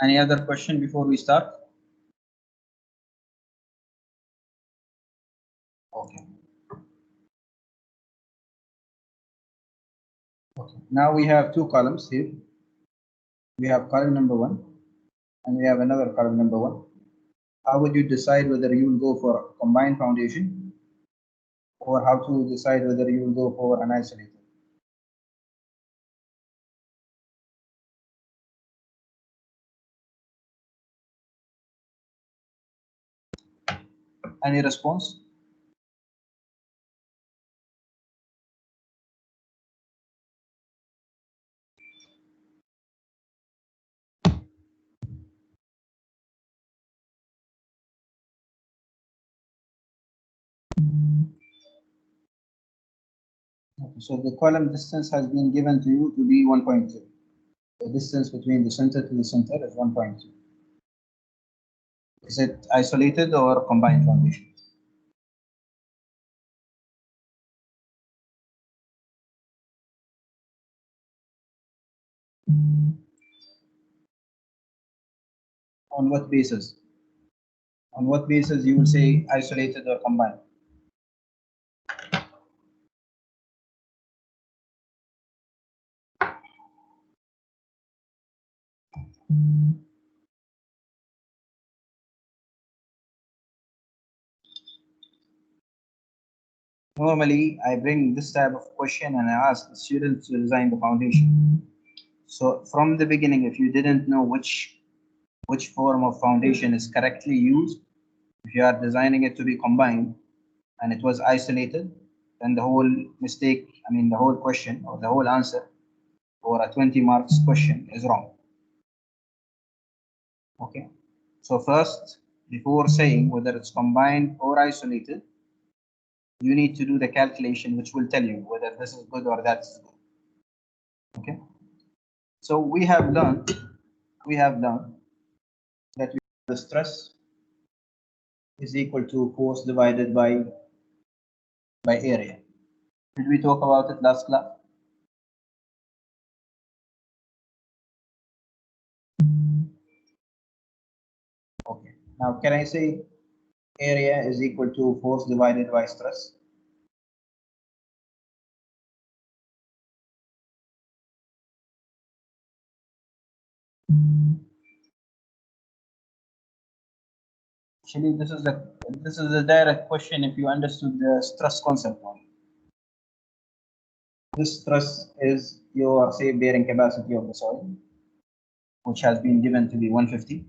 Any other question before we start? Okay. Okay. Now we have two columns here. We have column number 1 and we have another column number 1. How would you decide whether you will go for a combined foundation or how to decide whether you will go for an isolated? Any response? Okay, so the column distance has been given to you to be 1.2. The distance between the center to the center is 1.2. Is it isolated or combined foundation? On what basis? On what basis you will say isolated or combined? Normally, I bring this type of question and I ask the students to design the foundation. So from the beginning, if you didn't know which form of foundation is correctly used, if you are designing it to be combined and it was isolated, then the whole mistake, the whole question or the whole answer for a 20 marks question is wrong. Okay. So first, before saying whether it's combined or isolated, you need to do the calculation which will tell you whether this is good or that is good. Okay. So we have learned that the stress is equal to force divided by area. Did we talk about it last class? Okay. Now can I say area is equal to force divided by stress? Actually, this is a direct question if you understood the stress concept only. This stress is your say bearing capacity of the soil, which has been given to be 150.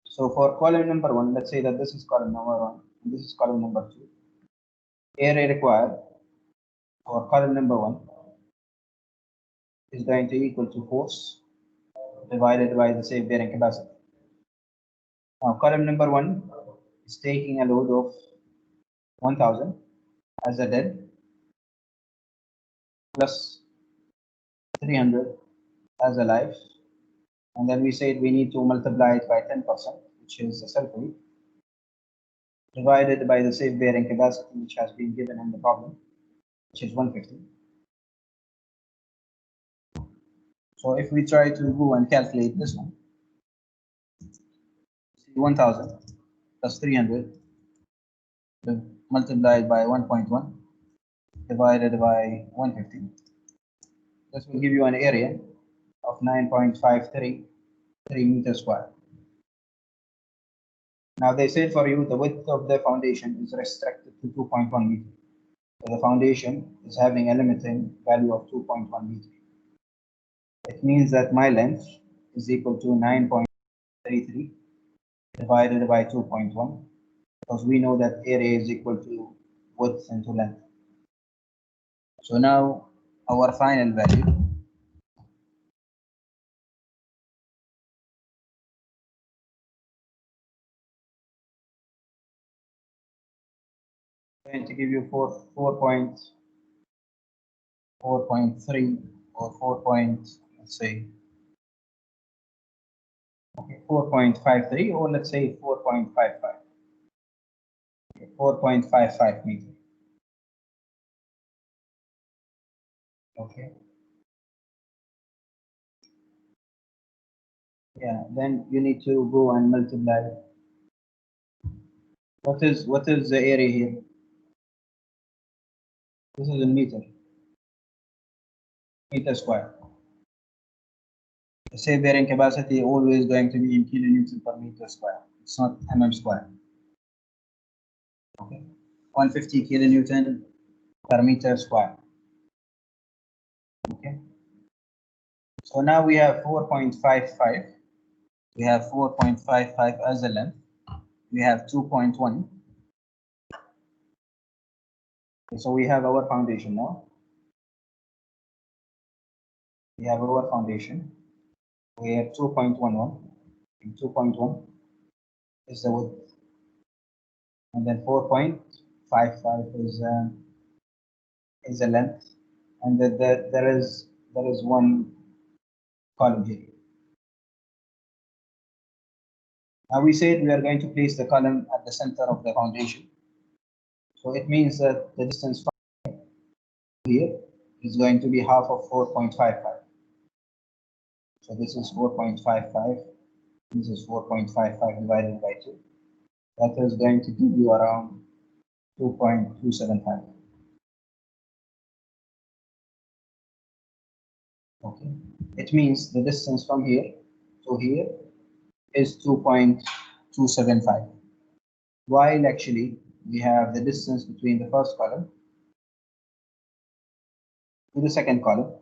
So for column number 1, let's say that this is column number 1 and this is column number 2. Area required for column number 1 is going to equal to force divided by the say bearing capacity. Now column number 1 is taking a load of 1000 as a dead plus 300 as a live, and then we said we need to multiply it by 10%, which is the self weight, divided by the safe bearing capacity which has been given in the problem, which is 150. So if we try to go and calculate this one, 1000 plus 300 multiplied by 1.1 divided by 150. This will give you an area of 9.533 meters square. Now they said for you the width of the foundation is restricted to 2.1 meters. So the foundation is having a limiting value of 2.1 meters. It means that my length is equal to 9.33 divided by 2.1, because we know that area is equal to width into length. So now our final value is going to give you 4.3 or 4. Let's say 4.53 or let's say 4.55. 4.55 meters. Okay. Yeah, then you need to go and multiply. What is the area here? This is in meter square. The say bearing capacity always going to be in kilonewton per meter square. It's not mm square. Okay, 150 kilonewton per meter square. Okay, so now we have 4.55. We have 4.55 as the length. We have 2.1. Okay, so we have our foundation now. We have our foundation. We have 2.11. And 2.1 is the width, and then 4.55 is the length, and there is one column here. Now we said we are going to place the column at the center of the foundation. So it means that the distance from here is going to be half of 4.55. So this is 4.55. This is 4.55 divided by 2. That is going to give you around 2.275. Okay. It means the distance from here to here is 2.275. While actually we have the distance between the first column to the second column,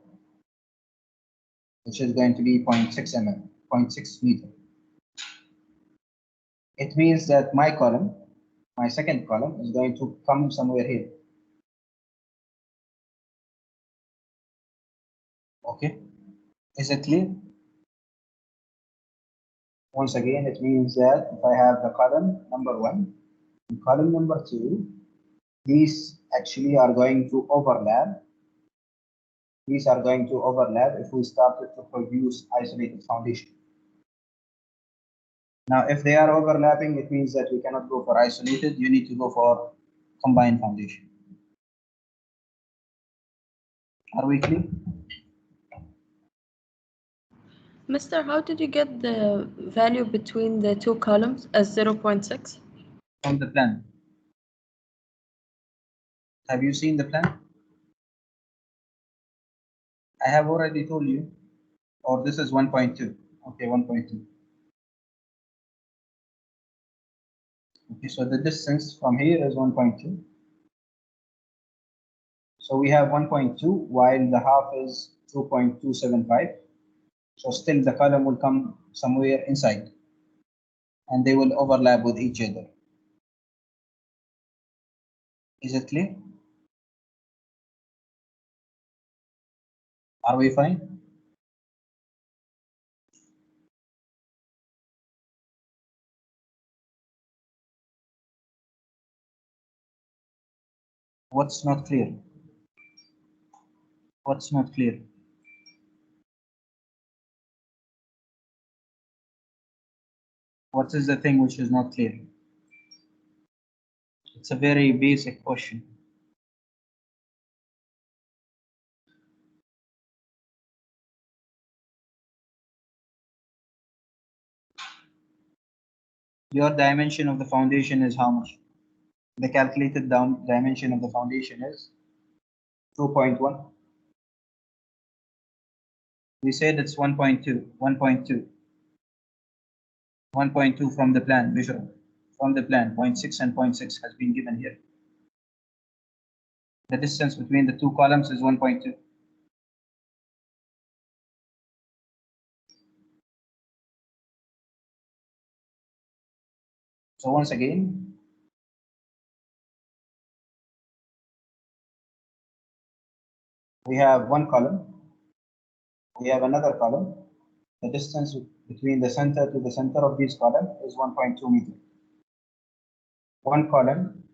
which is going to be 0.6 mm, 0.6 meter. It means that my second column is going to come somewhere here. Okay, is it clear? Once again, it means that if I have the column number 1 and column number 2, these actually are going to overlap. These are going to overlap if we started to produce isolated foundation. Now, if they are overlapping, it means that we cannot go for isolated. You need to go for combined foundation. Are we clear? Mister, how did you get the value between the two columns as 0.6? From the plan. Have you seen the plan? I have already told you. Or this is 1.2. Okay, 1.2. Okay, so the distance from here is 1.2. So we have 1.2 while the half is 2.275. So still the column will come somewhere inside and they will overlap with each other. Is it clear? Are we fine? What's not clear? What's not clear? What is the thing which is not clear? It's a very basic question. Your dimension of the foundation is how much? The calculated dimension of the foundation is 2.1. We said it's 1.2, 1.2, 1.2 from the plan, visual. From the plan, 0.6 and 0.6 has been given here. The distance between the two columns is 1.2. So once again, we have one column, we have another column. The distance between the center to the center of this column is 1.2 meters. One column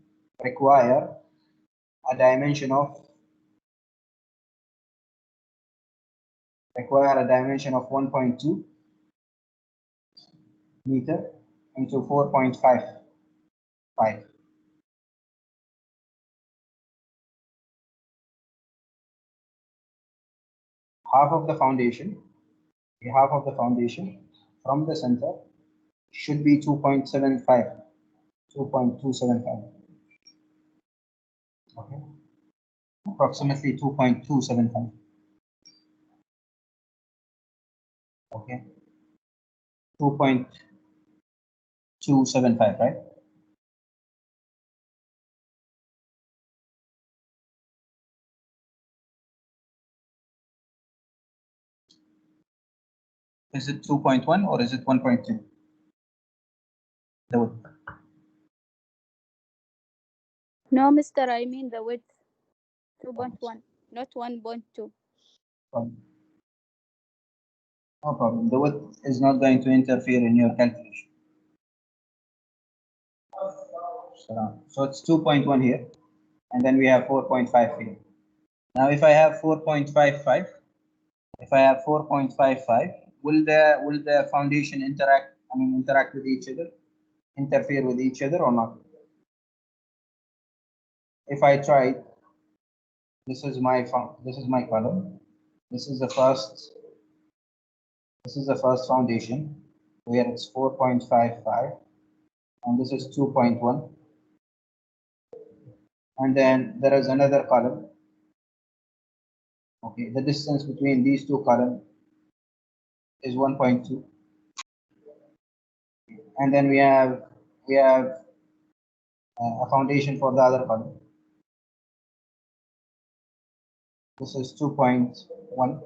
require a dimension of 1.2 meter into 4.55. Half of the foundation from the center should be 2.75, 2.275. Okay, approximately 2.275. Okay, 2.275, right? Is it 2.1 or is it 1.2? The width. No, mister, I mean the width. 2.1, not 1.2. No problem. The width is not going to interfere in your calculation. So it's 2.1 here, and then we have 4.5 here. Now, if I have 4.55, will the foundation interact? I mean, interact with each other, interfere with each other, or not? If I try, this is my column. This is the first. This is the first foundation where it's 4.55, and this is 2.1. And then there is another column. Okay, the distance between these two columns is 1.2. And then we have a foundation for the other column. This is 2.1,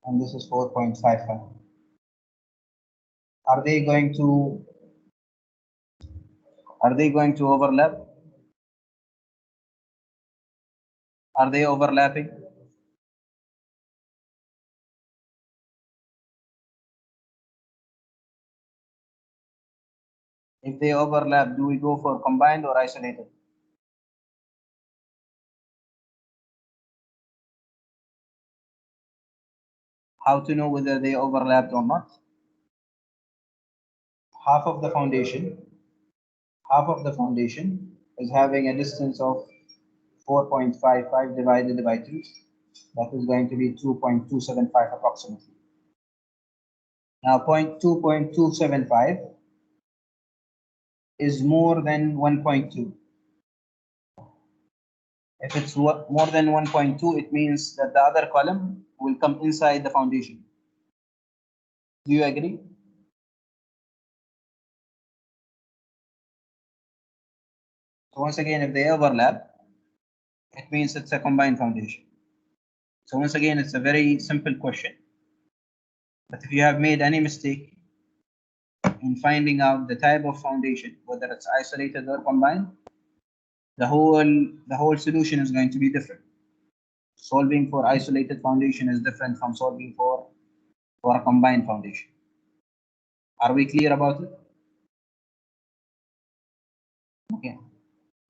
and this is 4.55. Are they going to overlap? Are they overlapping? If they overlap, do we go for combined or isolated? How to know whether they overlapped or not? Half of the foundation is having a distance of 4.55 divided by 2. That is going to be 2.275 approximately. Now, 2.275 is more than 1.2. If it's more than 1.2, it means that the other column will come inside the foundation. Do you agree? So once again, if they overlap, it means it's a combined foundation. So once again, it's a very simple question. But if you have made any mistake in finding out the type of foundation, whether it's isolated or combined, the whole solution is going to be different. Solving for isolated foundation is different from solving for a combined foundation. Are we clear about it? Okay.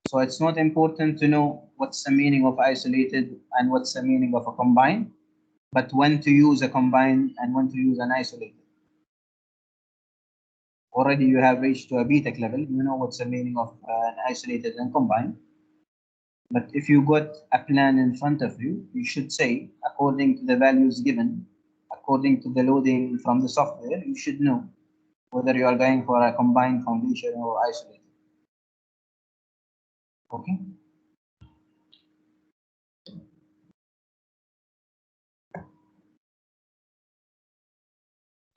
So it's not important to know what's the meaning of isolated and what's the meaning of a combined, but when to use a combined and when to use an isolated. Already you have reached to a BTech level, you know what's the meaning of an isolated and combined. But if you got a plan in front of you, you should say, according to the values given, according to the loading from the software, you should know whether you are going for a combined foundation or isolated. Okay.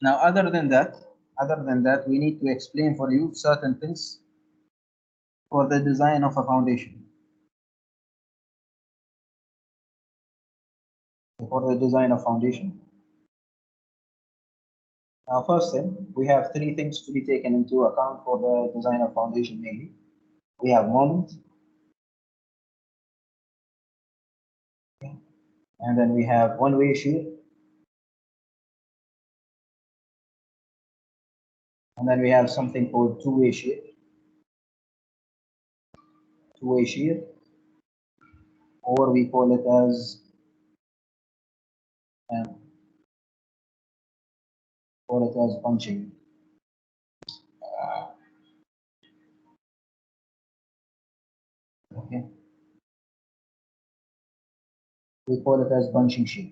Now, other than that, we need to explain for you certain things for the design of a foundation. For the design of foundation. Now, first thing, we have three things to be taken into account for the design of foundation mainly. We have moment, and then we have one-way shear, and then we have something called two-way shear. Two-way shear, or we call it as punching. Okay. We call it as bunching shear.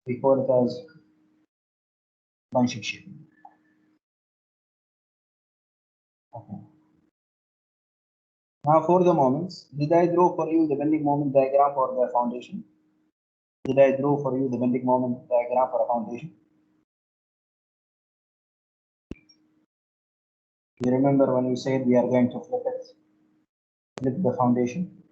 We call it as bunching shear. Okay. Now for the moments, did I draw for you the bending moment diagram for the foundation? Did I draw for you the bending moment diagram for a foundation? You remember when we said we are going to flip the foundation?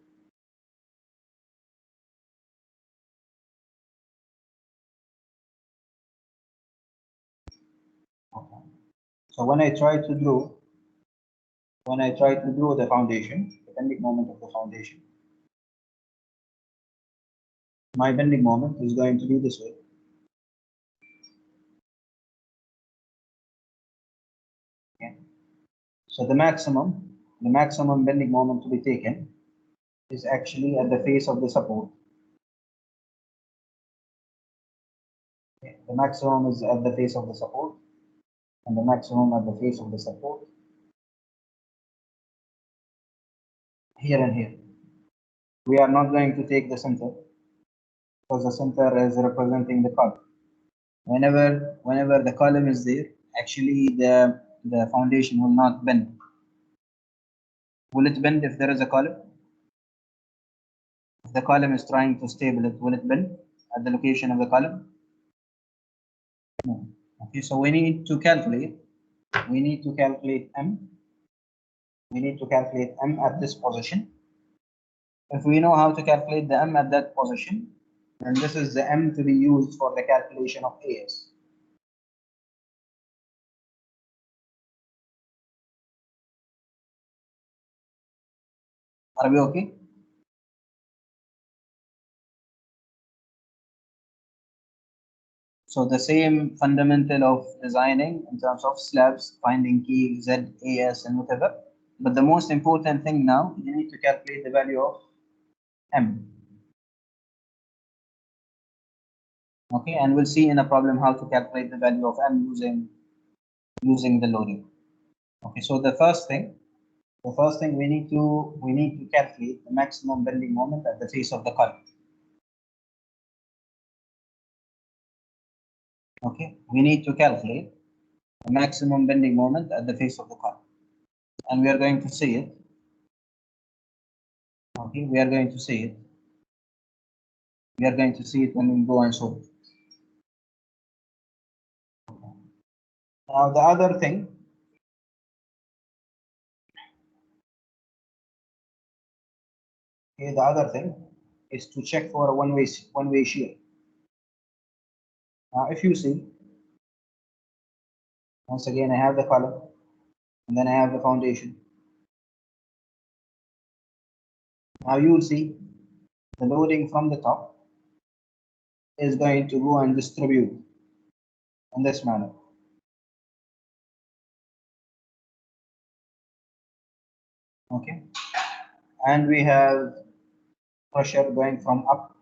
Okay. So when I try to draw the foundation, the bending moment of the foundation, my bending moment is going to be this way. Okay. So the maximum bending moment to be taken is actually at the face of the support. Okay. The maximum is at the face of the support, and the maximum at the face of the support here and here. We are not going to take the center because the center is representing the column. Whenever the column is there, actually the foundation will not bend. Will it bend if there is a column? If the column is trying to stable it, will it bend at the location of the column? No. Okay, so we need to calculate M. We need to calculate M at this position. If we know how to calculate the M at that position, then this is the M to be used for the calculation of AS. Are we okay? So the same fundamental of designing in terms of slabs, finding key, Z, AS, and whatever. But the most important thing now, you need to calculate the value of M. Okay, and we'll see in a problem how to calculate the value of M using the loading. Okay, so the first thing we need to calculate the maximum bending moment at the face of the column. Okay, we need to calculate the maximum bending moment at the face of the column, and we are going to see it. Okay, we are going to see it. We are going to see it when we go and solve. Now the other thing, okay, the other thing is to check for a one-way shear. Now if you see, once again I have the column, and then I have the foundation. Now you will see the loading from the top is going to go and distribute in this manner. Okay, and we have pressure going from up.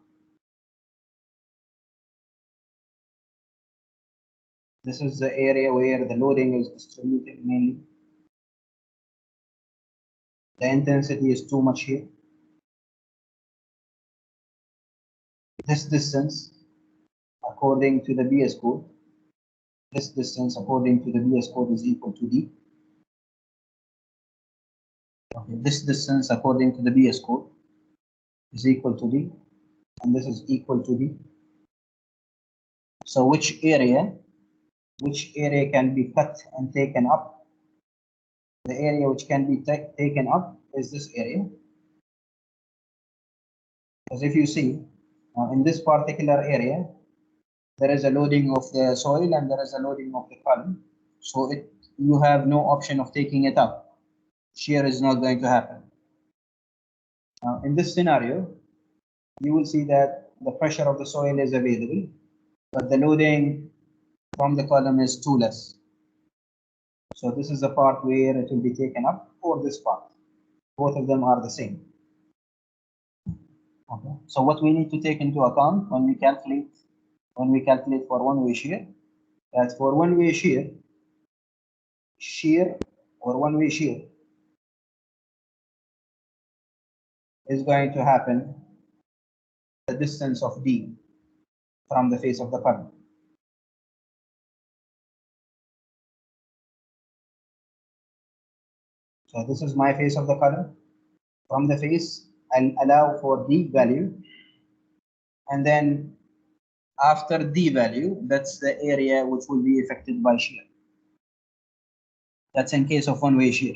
This is the area where the loading is distributed mainly. The intensity is too much here. This distance, according to the BS code, this distance according to the BS code is equal to D. Okay, this distance according to the BS code is equal to D, and this is equal to D. So which area can be cut and taken up? The area which can be taken up is this area. Because if you see, in this particular area, there is a loading of the soil and there is a loading of the column. So you have no option of taking it up. Shear is not going to happen. Now, in this scenario, you will see that the pressure of the soil is available, but the loading from the column is too less. So this is the part where it will be taken up, or this part. Both of them are the same. Okay. So what we need to take into account when we calculate for one-way shear, that for one-way shear is going to happen the distance of D. from the face of the column. So this is my face of the column. From the face, I'll allow for the value, and then after the value, that's the area which will be affected by shear. That's in case of one-way shear.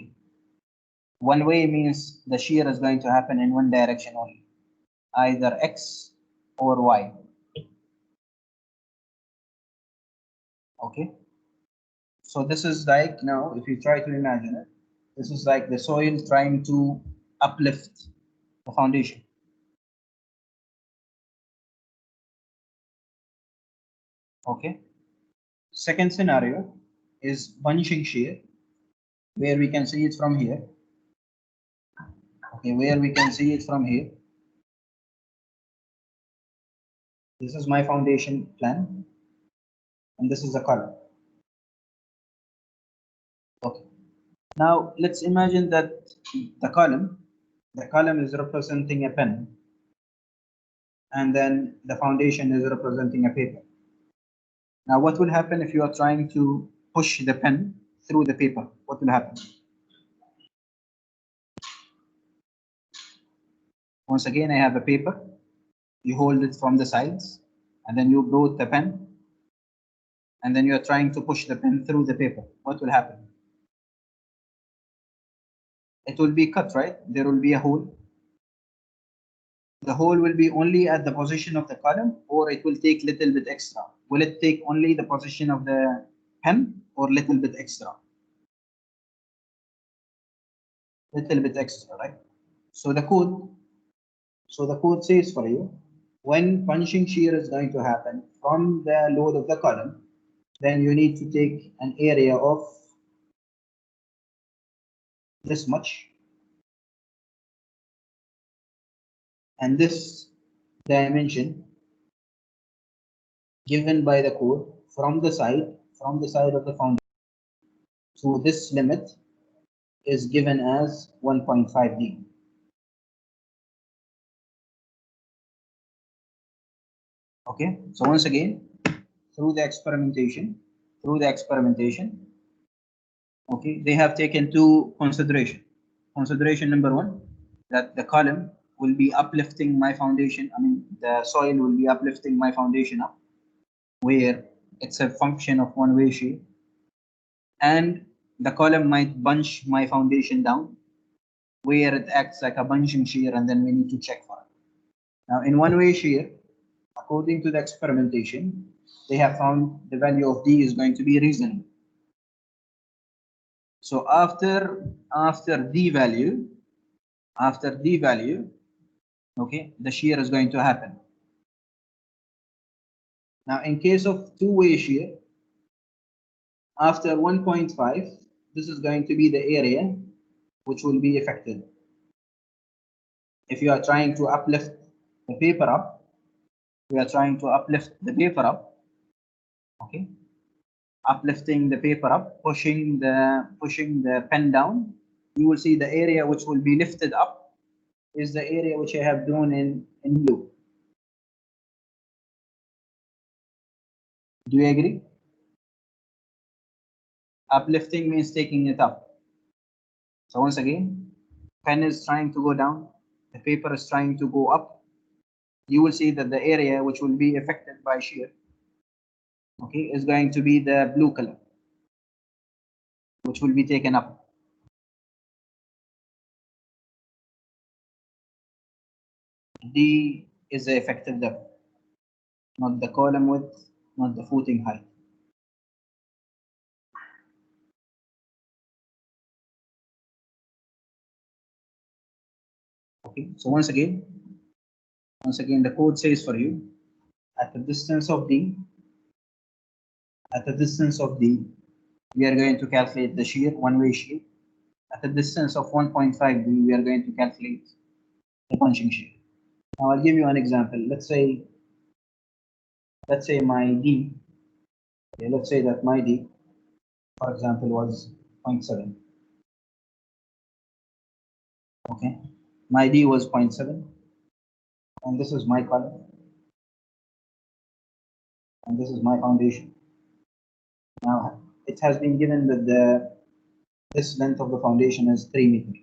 One way means the shear is going to happen in one direction only, either X or Y. Okay. So this is like, now, if you try to imagine it, this is like the soil trying to uplift the foundation. Okay. Second scenario is bunching shear, where we can see it from here. Okay, where we can see it from here. This is my foundation plan, and this is the column. Okay. Now let's imagine that the column is representing a pen, and then the foundation is representing a paper. Now what will happen if you are trying to push the pen through the paper? What will happen? Once again, I have a paper. You hold it from the sides, and then you brought the pen, and then you are trying to push the pen through the paper. What will happen? It will be cut, right? There will be a hole. The hole will be only at the position of the column, or it will take little bit extra. Will it take only the position of the pen, or little bit extra? Little bit extra, right? So the code says for you, when punching shear is going to happen from the load of the column, then you need to take an area of this much, and this dimension given by the code from the side of the foundation to this limit is given as 1.5 D. Okay, so once again, through the experimentation, okay, they have taken two consideration. Consideration number one, that the column will be uplifting my foundation. I mean, the soil will be uplifting my foundation up, where it's a function of one-way shear, and the column might bunch my foundation down, where it acts like a bunching shear, and then we need to check for it. Now, in one-way shear, according to the experimentation, they have found the value of D is going to be reasonable. So after the value, okay, the shear is going to happen. Now, in case of two-way shear, after 1.5, this is going to be the area which will be affected. If you are trying to uplift the paper up, okay, uplifting the paper up, pushing the pen down, you will see the area which will be lifted up is the area which I have drawn in blue. Do you agree? Uplifting means taking it up. So once again, pen is trying to go down, the paper is trying to go up. You will see that the area which will be affected by shear, okay, is going to be the blue color, which will be taken up. D is the effective depth, not the column width, not the footing height. Okay, so once again, the code says for you, at the distance of D, we are going to calculate the shear, one-way shear. At the distance of 1.5 D, we are going to calculate the punching shear. Now I'll give you an example. Let's say my D, okay, let's say that my D, for example, was 0.7. Okay, my D was 0.7, and this is my column. and this is my foundation. Now it has been given that this length of the foundation is 3 meters,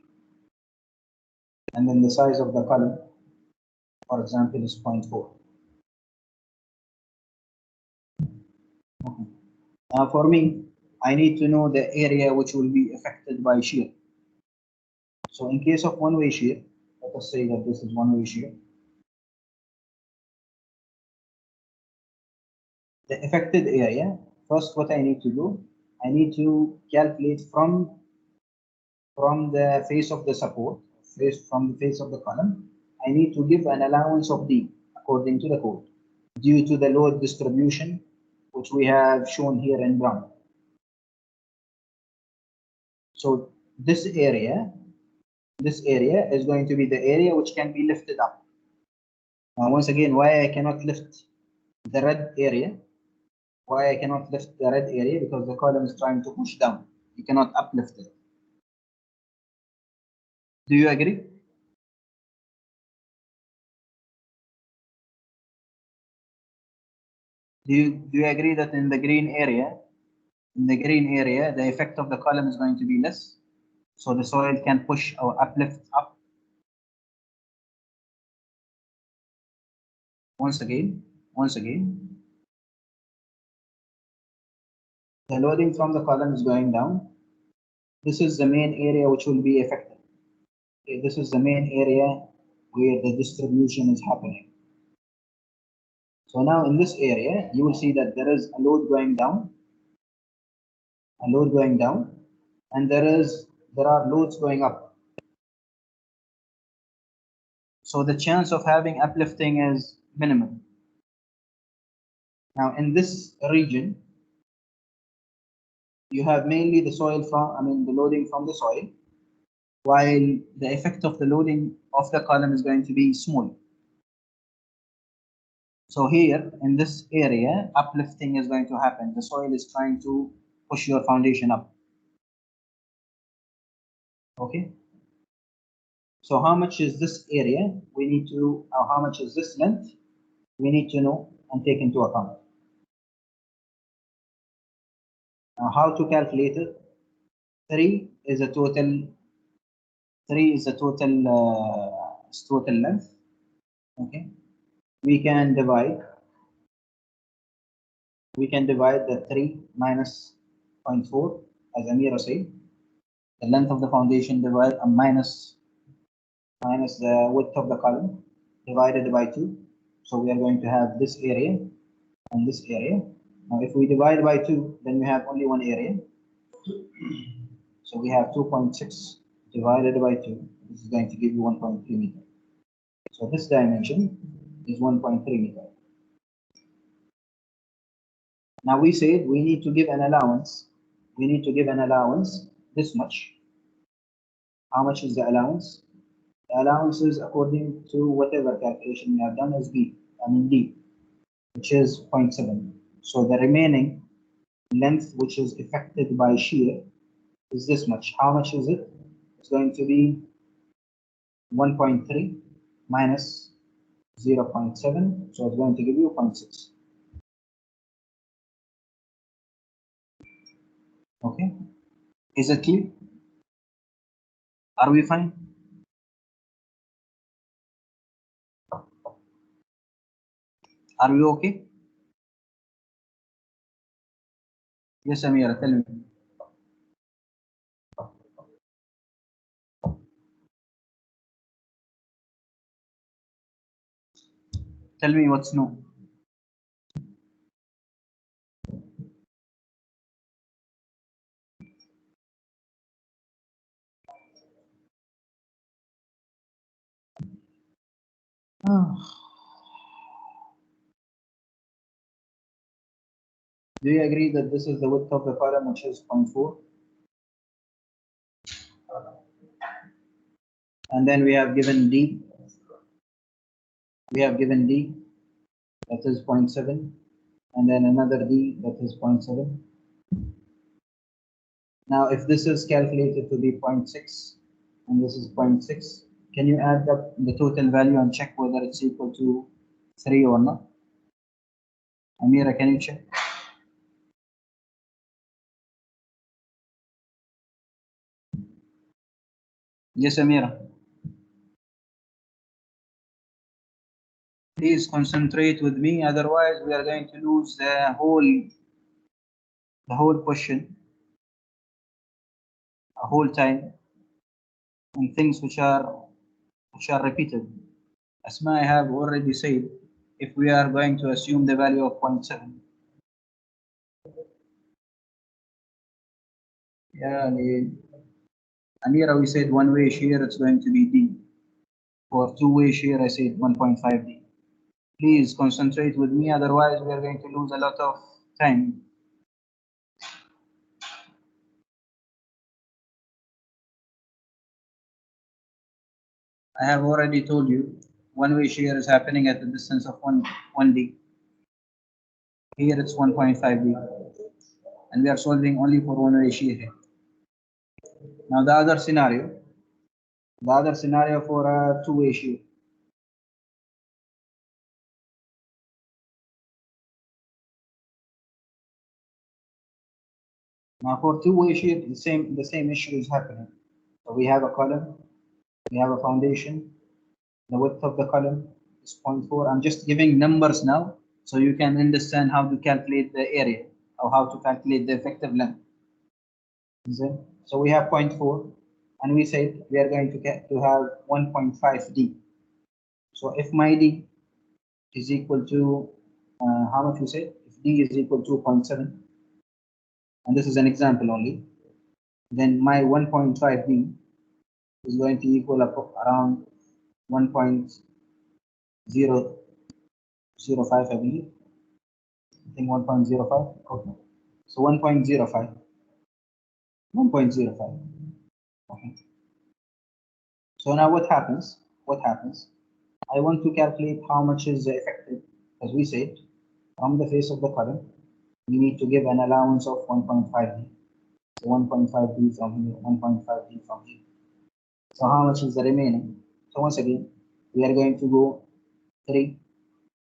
and then the size of the column, for example, is 0.4. Okay. Now for me, I need to know the area which will be affected by shear. So in case of one-way shear, let us say that this is one-way shear. The affected area, first what I need to do, I need to calculate from the face of the support, from the face of the column, I need to give an allowance of D according to the code due to the load distribution which we have shown here in brown. So this area is going to be the area which can be lifted up. Now once again, why I cannot lift the red area? Why I cannot lift the red area? Because the column is trying to push down. You cannot uplift it. Do you agree? Do you agree that in the green area, the effect of the column is going to be less? So the soil can push or uplift up. Once again, the loading from the column is going down. This is the main area which will be affected. Okay, this is the main area where the distribution is happening. So now in this area, you will see that there is a load going down, and there are loads going up. So the chance of having uplifting is minimal. Now in this region, you have mainly the soil the loading from the soil, while the effect of the loading of the column is going to be small. So here in this area, uplifting is going to happen. The soil is trying to push your foundation up. Okay. So how much is this area? We need to, how much is this length? We need to know and take into account. Now how to calculate it? 3 is a total total length. Okay. We can divide the 3 minus 0.4, as Amira said. The length of the foundation divided minus the width of the column divided by 2. So we are going to have this area and this area. Now if we divide by 2, then we have only one area. So we have 2.6 divided by 2. This is going to give you 1.3 meter. So this dimension is 1.3 meter. Now we said we need to give an allowance. We need to give an allowance this much. How much is the allowance? The allowance is according to whatever calculation we have done is D, which is 0.7. So the remaining length which is affected by shear is this much. How much is it? It's going to be 1.3 minus 0.7. So it's going to give you 0.6. Okay. Is it clear? Are we fine? Are we okay? Yes, Amira, tell me. Tell me what's new. Do you agree that this is the width of the column, which is 0.4? And then we have given D. That is 0.7. And then another D, that is 0.7. Now, if this is calculated to be 0.6 and this is 0.6, can you add up the total value and check whether it's equal to 3 or not? Amira, can you check? Yes, Amira. Please concentrate with me, otherwise we are going to lose the whole question, a whole time, and things which are repeated. Asma, I have already said, if we are going to assume the value of 0.7, yeah, Amira, we said one-way shear, it's going to be D. For two-way shear, I said 1.5D. Please concentrate with me, otherwise we are going to lose a lot of time. I have already told you, one-way shear is happening at the distance of 1D. Here it's 1.5D. And we are solving only for one-way shear here. Now the other scenario for a two-way shear. Now for two-way shear, the same issue is happening. So we have a column, we have a foundation. The width of the column is 0.4. I'm just giving numbers now, so you can understand how to calculate the area or how to calculate the effective length. So we have 0.4, and we said we are going to have 1.5D. So if my D is equal to how much we said? If D is equal to 0.7, and this is an example only, then my 1.5D is going to equal up around 1.005, I believe. I think 1.05. Okay. So 1.05. 1.05. Okay. So now what happens? What happens? I want to calculate how much is effective. As we said, from the face of the column, we need to give an allowance of 1.5D. So 1.5D from here, 1.5D from here. So how much is the remaining? So once again, we are going to go 3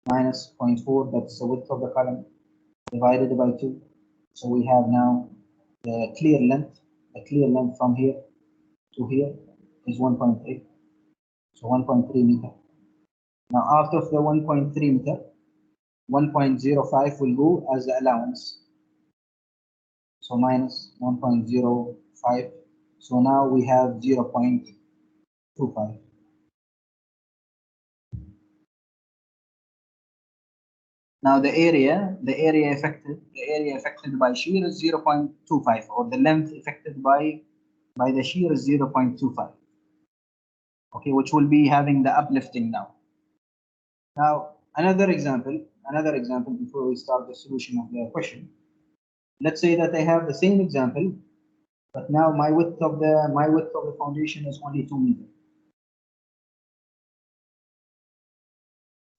minus 0.4, that's the width of the column, divided by 2. So we have now the clear length from here to here is 1.3. So 1.3 meter. Now after the 1.3 meter, 1.05 will go as the allowance. So minus 1.05. So now we have 0.25. Now the area affected by shear is 0.25, or the length affected by the shear is 0.25. Okay, which will be having the uplifting now. Now another example before we start the solution of the question. Let's say that I have the same example, but now my width of the foundation is only 2 meters.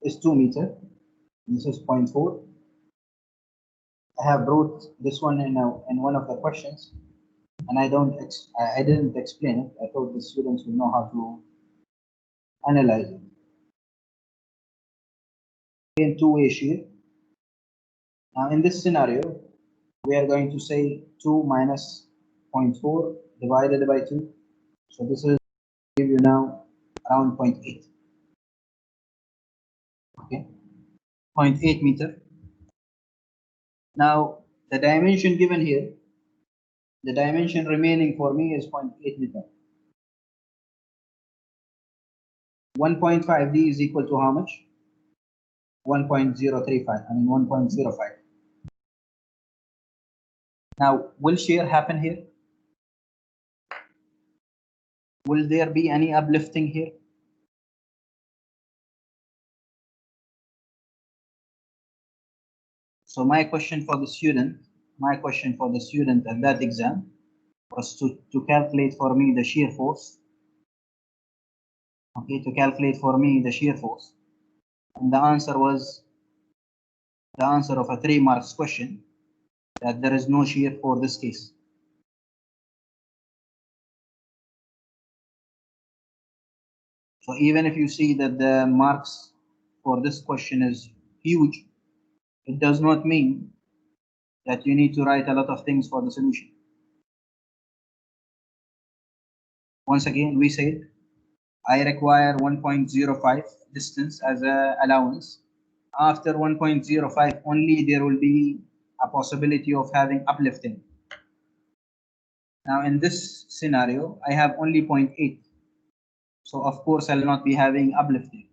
Is 2 meters. This is 0.4. I have brought this one in one of the questions, and I didn't explain it. I thought the students will know how to analyze it. In two-way shear. Now in this scenario, we are going to say 2 minus 0.4 divided by 2. So this will give you now around 0.8. Okay, 0.8 meter. Now the dimension given here, the dimension remaining for me is 0.8 meter. 1.5D is equal to how much? 1.035. I mean 1.05. Now, will shear happen here? Will there be any uplifting here? So my question for the student at that exam was to calculate for me the shear force. Okay, to calculate for me the shear force. And the answer was the answer of a 3 marks question, that there is no shear for this case. So even if you see that the marks for this question is huge, it does not mean that you need to write a lot of things for the solution. Once again, we said I require 1.05 distance as a allowance. After 1.05 only there will be a possibility of having uplifting. Now in this scenario, I have only 0.8. So of course I'll not be having uplifting.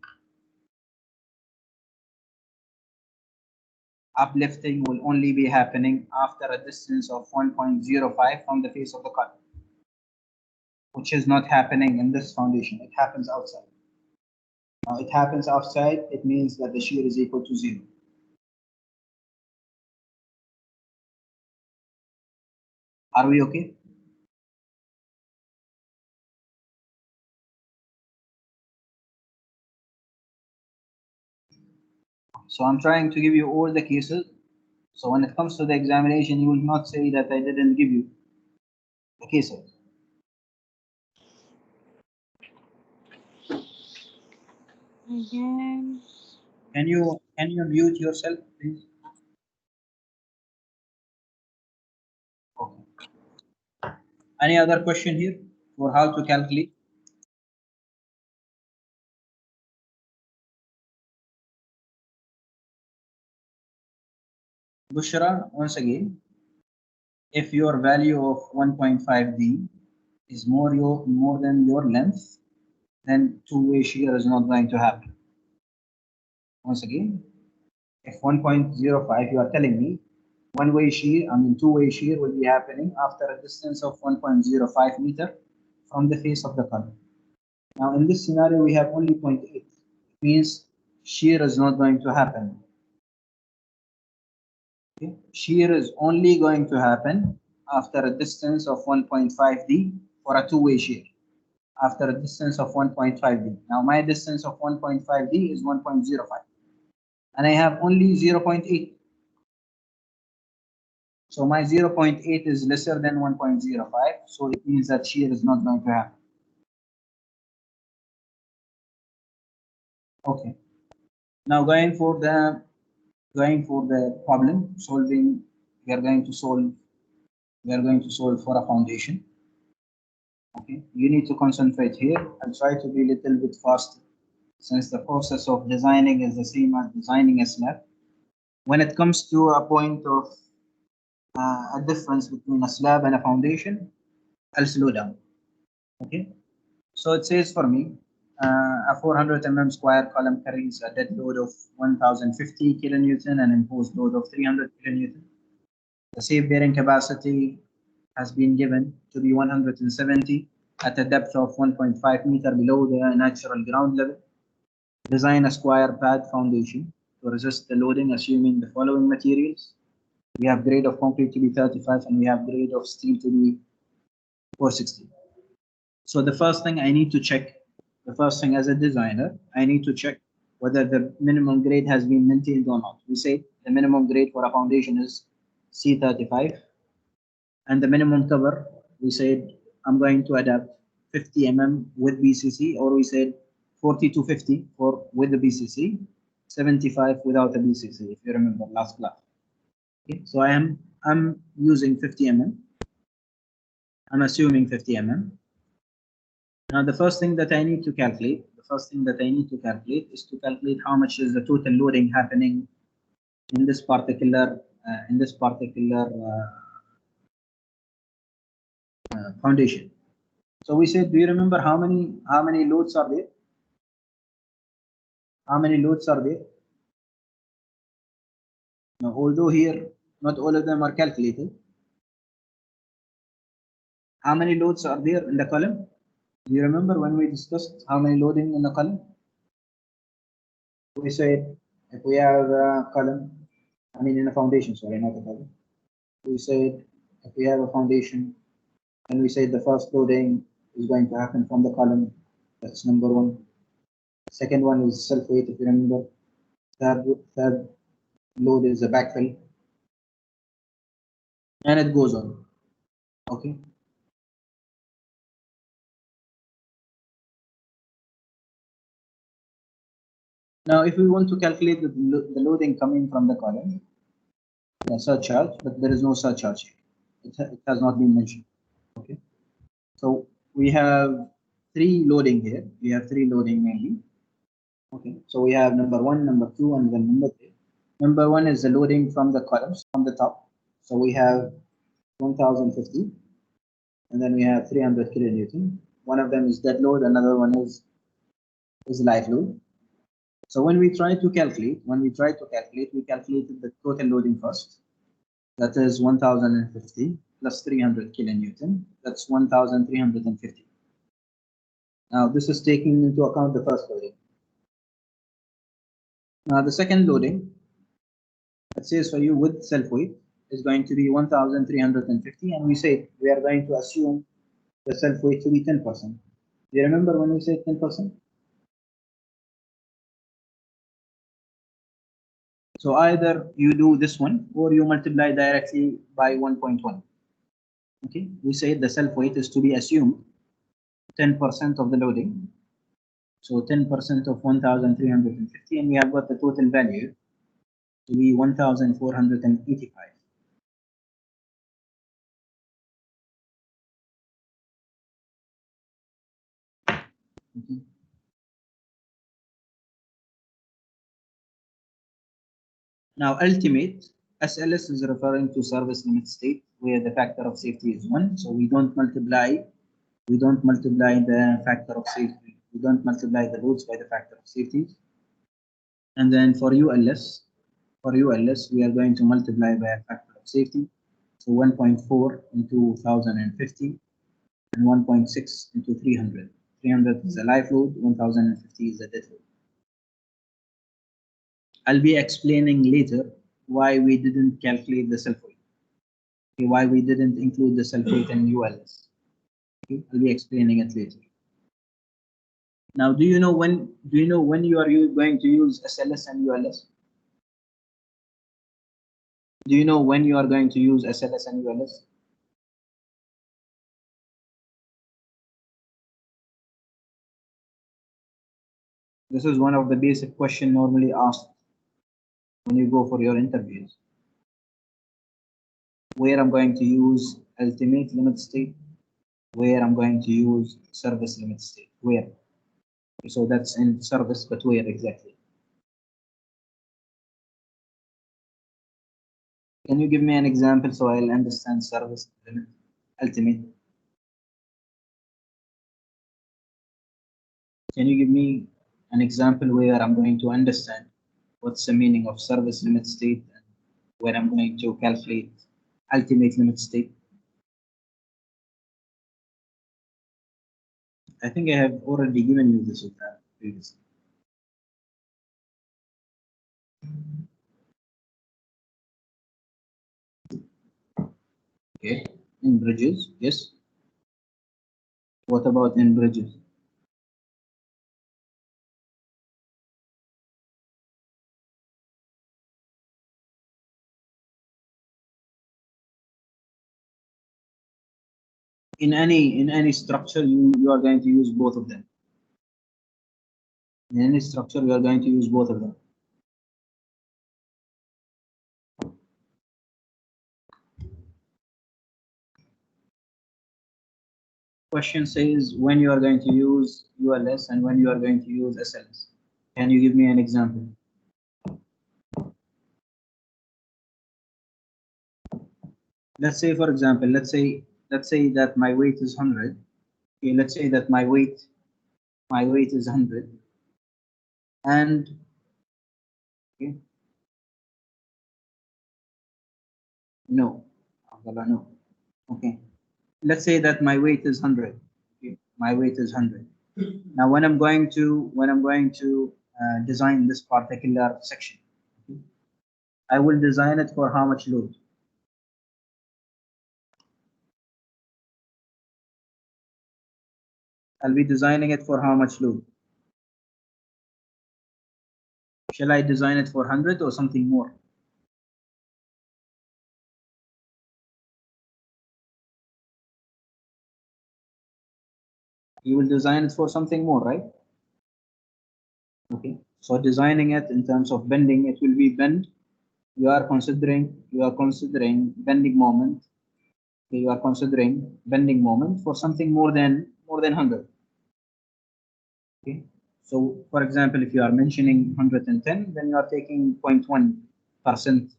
Uplifting will only be happening after a distance of 1.05 from the face of the column, which is not happening in this foundation. It happens outside. Now it happens outside, it means that the shear is equal to 0. Are we okay? So I'm trying to give you all the cases. So when it comes to the examination, you will not say that I didn't give you the cases. Again. Can you mute yourself, please? Okay. Any other question here for how to calculate? Bushra, once again, if your value of 1.5D is more than your length, then two-way shear is not going to happen. Once again, if 1.05, you are telling me one-way shear, two-way shear will be happening after a distance of 1.05 meter from the face of the column. Now in this scenario, we have only 0.8. It means shear is not going to happen. Okay? Shear is only going to happen after a distance of 1.5D for a two-way shear. After a distance of 1.5D. Now my distance of 1.5D is 1.05. And I have only 0.8. So my 0.8 is lesser than 1.05. So it means that shear is not going to happen. Okay. Now going for the problem solving, we are going to solve for a foundation. Okay, you need to concentrate here and try to be a little bit faster, since the process of designing is the same as designing a slab. When it comes to a point of a difference between a slab and a foundation, I'll slow down. Okay, so it says for me, a 400 square column carries a dead load of 1050 kilonewton and imposed load of 300 kilonewton. The safe bearing capacity has been given to be 170 at a depth of 1.5 meter below the natural ground level. Design a square pad foundation to resist the loading, assuming the following materials. We have grade of concrete to be 35 and we have grade of steel to be 460. So the first thing I need to check, the first thing as a designer, I need to check whether the minimum grade has been maintained or not. We say the minimum grade for a foundation is C35, and the minimum cover, we said I'm going to adapt 50 with BCC, or we said 40 to 50 for with the BCC, 75 without the BCC, if you remember last class. Okay, so I'm using 50 I'm assuming 50 Now the first thing that I need to calculate, is to calculate how much is the total loading happening in this particular foundation. So we said, do you remember how many loads are there? How many loads are there? Now, although here not all of them are calculated, how many loads are there in the column? Do you remember when we discussed how many loading in the column? We said if we have a column, in a foundation, sorry, not a column. We said if we have a foundation, and we said the first loading is going to happen from the column. That's number one. Second one is self weight, if you remember. Third load is a backfill, and it goes on. Okay. Now, if we want to calculate the loading coming from the column, the surcharge, but there is no surcharge here. It has not been mentioned. Okay. So we have three loading here. We have three loading mainly. Okay. So we have number one, number two, and then number three. Number one is the loading from the columns from the top. So we have 1050, and then we have 300 kilonewton. One of them is dead load, another one is live load. So when we try to calculate, we calculated the total loading first. That is 1050 plus 300 kilonewton. That's 1350. Now this is taking into account the first loading. Now the second loading, it says for you with self weight is going to be 1350, and we say we are going to assume the self weight to be 10%. Do you remember when we said 10%? So either you do this one or you multiply directly by 1.1. Okay, we say the self weight is to be assumed 10% of the loading. So 10% of 1350, and we have got the total value to be 1485. Okay. Now, ultimate SLS is referring to service limit state where the factor of safety is 1. So we don't multiply the factor of safety. We don't multiply the loads by the factor of safety. And then for ULS, we are going to multiply by a factor of safety. So 1.4 into 1050 and 1.6 into 300. 300 is a live load, 1050 is a dead load. I'll be explaining later why we didn't calculate the self weight. Okay, why we didn't include the self weight in ULS. Okay, I'll be explaining it later. Now, do you know when you are going to use SLS and ULS? Do you know when you are going to use SLS and ULS? This is one of the basic questions normally asked when you go for your interviews. Where I'm going to use ultimate limit state, where I'm going to use service limit state, where. So that's in service, but where exactly? Can you give me an example so I'll understand service limit, ultimate? Can you give me an example where I'm going to understand what's the meaning of service limit state and where I'm going to calculate ultimate limit state? I think I have already given you this previously. Okay, in bridges, yes. What about in bridges? In any structure, you are going to use both of them. In any structure, you are going to use both of them. Question says when you are going to use ULS and when you are going to use SLS. Can you give me an example? Let's say, for example, let's say that my weight is 100. Okay, let's say that my weight is 100, and okay, no, no. Okay, let's say that my weight is 100. Okay, my weight is 100. Now, when I'm going to design this particular section, okay, I will design it for how much load? I'll be designing it for how much load? Shall I design it for 100 or something more? You will design it for something more, right? Okay. So designing it in terms of bending, it will be bend. You are considering bending moment. Okay, you are considering bending moment for something more than 100. Okay. So for example, if you are mentioning 110, then you are taking 0.1%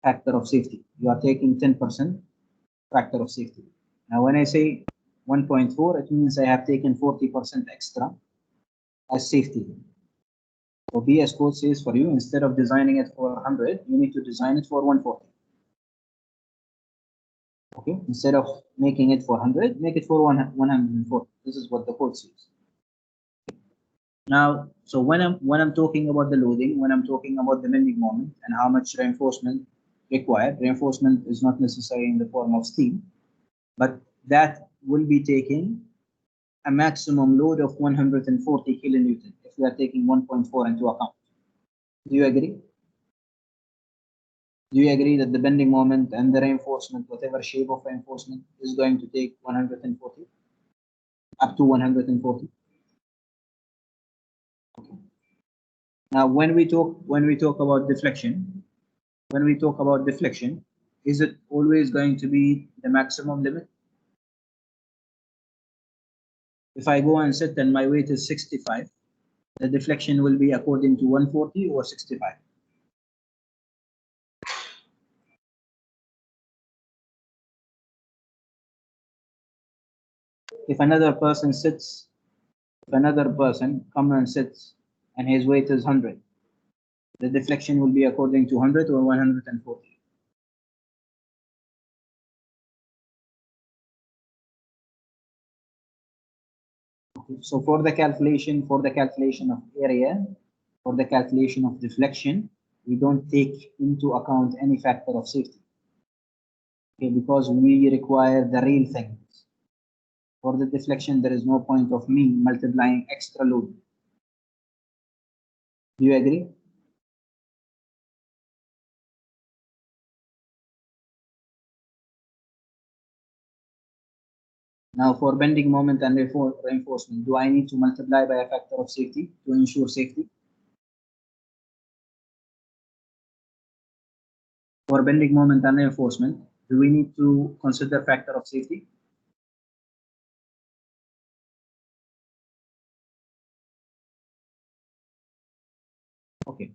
factor of safety. You are taking 10% factor of safety. Now, when I say 1.4, it means I have taken 40% extra as safety. So BS code says for you, instead of designing it for 100, you need to design it for 140. Okay, instead of making it for 100, make it for 140. This is what the code says. Now, so when I'm talking about the loading, when I'm talking about the bending moment and how much reinforcement required, reinforcement is not necessarily in the form of steel, but that will be taking a maximum load of 140 kilonewton if we are taking 1.4 into account. Do you agree? Do you agree that the bending moment and the reinforcement, whatever shape of reinforcement, is going to take 140 up to 140? Okay. Now, when we talk about deflection, is it always going to be the maximum limit? If I go and sit and my weight is 65, the deflection will be according to 140 or 65. If another person comes and sits and his weight is 100, the deflection will be according to 100 or 140. Okay. So for the calculation of area, for the calculation of deflection, we don't take into account any factor of safety. Okay, because we require the real things. For the deflection, there is no point of me multiplying extra load. Do you agree? Now, for bending moment and reinforcement, do I need to multiply by a factor of safety to ensure safety? For bending moment and reinforcement, do we need to consider factor of safety? Okay.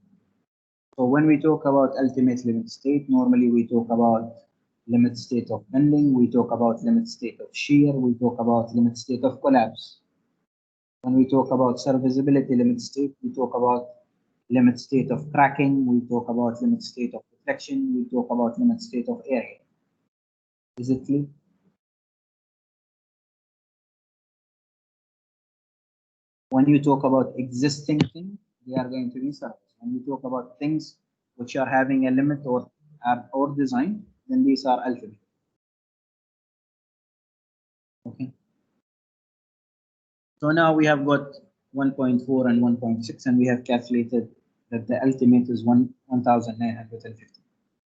So when we talk about ultimate limit state, normally we talk about limit state of bending, we talk about limit state of shear, we talk about limit state of collapse. When we talk about serviceability limit state, we talk about limit state of cracking, we talk about limit state of deflection, we talk about limit state of area. Is it clear? When you talk about existing things, they are going to be surface. When you talk about things which are having a limit or design, then these are ultimate. Okay. So now we have got 1.4 and 1.6, and we have calculated that the ultimate is 1,950.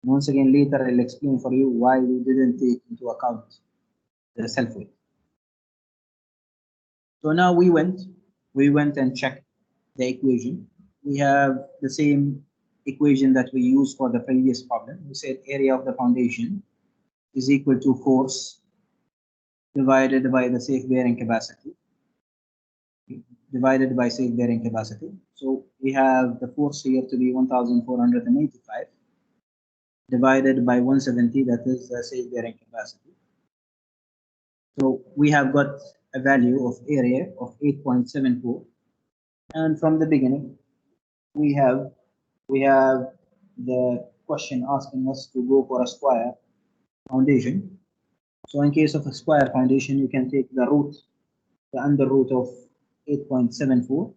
Once again, later I'll explain for you why we didn't take into account the self weight. So now we went and checked the equation. We have the same equation that we used for the previous problem. We said area of the foundation is equal to force divided by the safe bearing capacity. So we have the force here to be 1,485 divided by 170, that is the safe bearing capacity. So we have got a value of area of 8.74, and from the beginning we have the question asking us to go for a square foundation. So in case of a square foundation, you can take the under root of 8.74,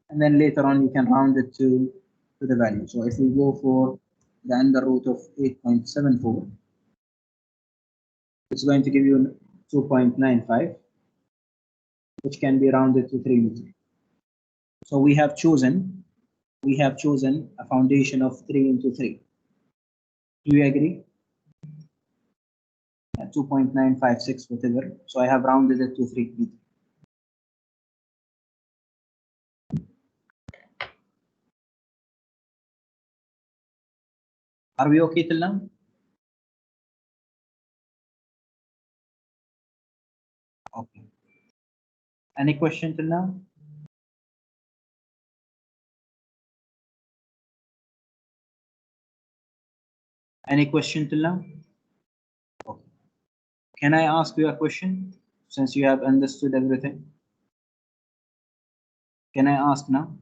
and then later on you can round it to the value. So if we go for the under root of 8.74, it's going to give you 2.95, which can be rounded to 3 meters. So we have chosen a foundation of 3 into 3. Do you agree? 2.956, whatever. So I have rounded it to 3 meters. Are we okay till now? Okay. Any question till now? Any question till now? Okay. Can I ask you a question since you have understood everything? Can I ask now?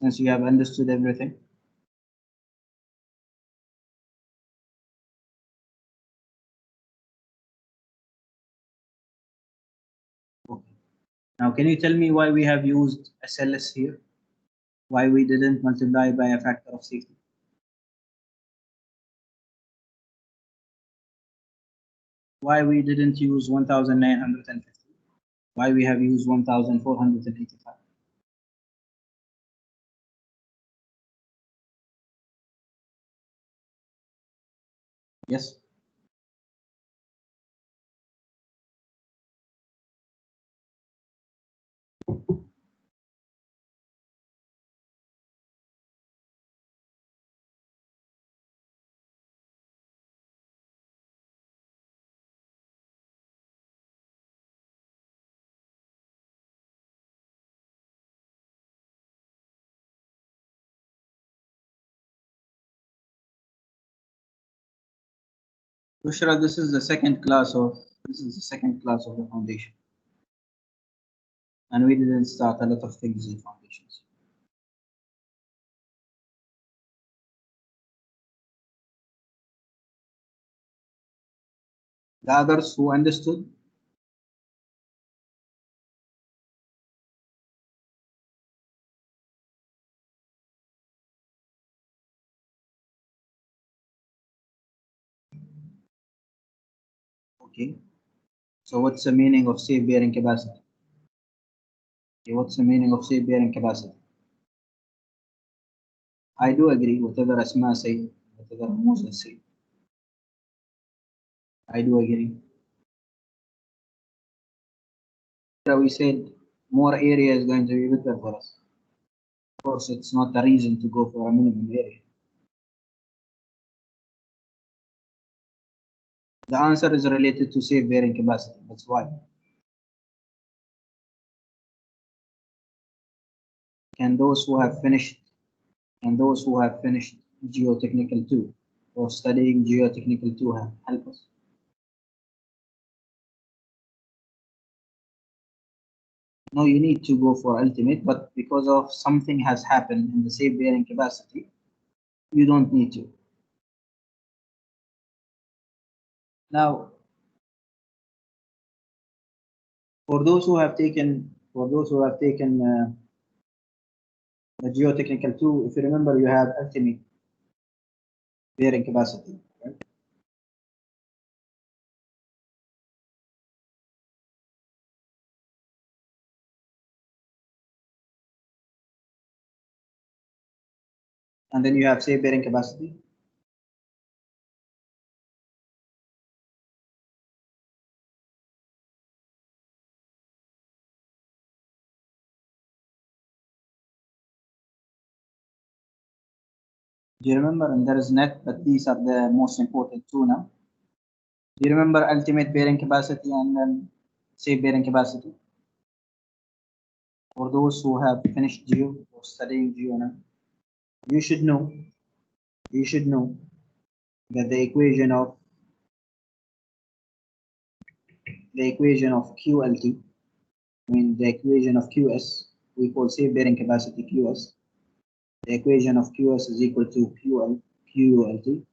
Since you have understood everything? Okay. Now, can you tell me why we have used SLS here? Why we didn't multiply by a factor of safety? Why we didn't use 1950? Why we have used 1485? Yes. Bushra, this is the second class of the foundation. And we didn't start a lot of things in foundations. The others who understood? Okay. So what's the meaning of safe bearing capacity? Okay, what's the meaning of safe bearing capacity? I do agree, whatever Asma say, whatever Moses say. I do agree. So we said more area is going to be better for us. Of course, it's not a reason to go for a minimum area. The answer is related to safe bearing capacity. That's why. Can those who have finished geotechnical 2 or studying geotechnical 2 help us? No, you need to go for ultimate, but because of something has happened in the safe bearing capacity, you don't need to. Now, for those who have taken the geotechnical 2, if you remember, you have ultimate bearing capacity, right? And then you have safe bearing capacity. Do you remember? And there is net, but these are the most important two now. Do you remember ultimate bearing capacity and then safe bearing capacity? For those who have finished geo or studying geo now, you should know that the equation of QLT, I mean the equation of QS, we call safe bearing capacity QS. The equation of QS is equal to QLT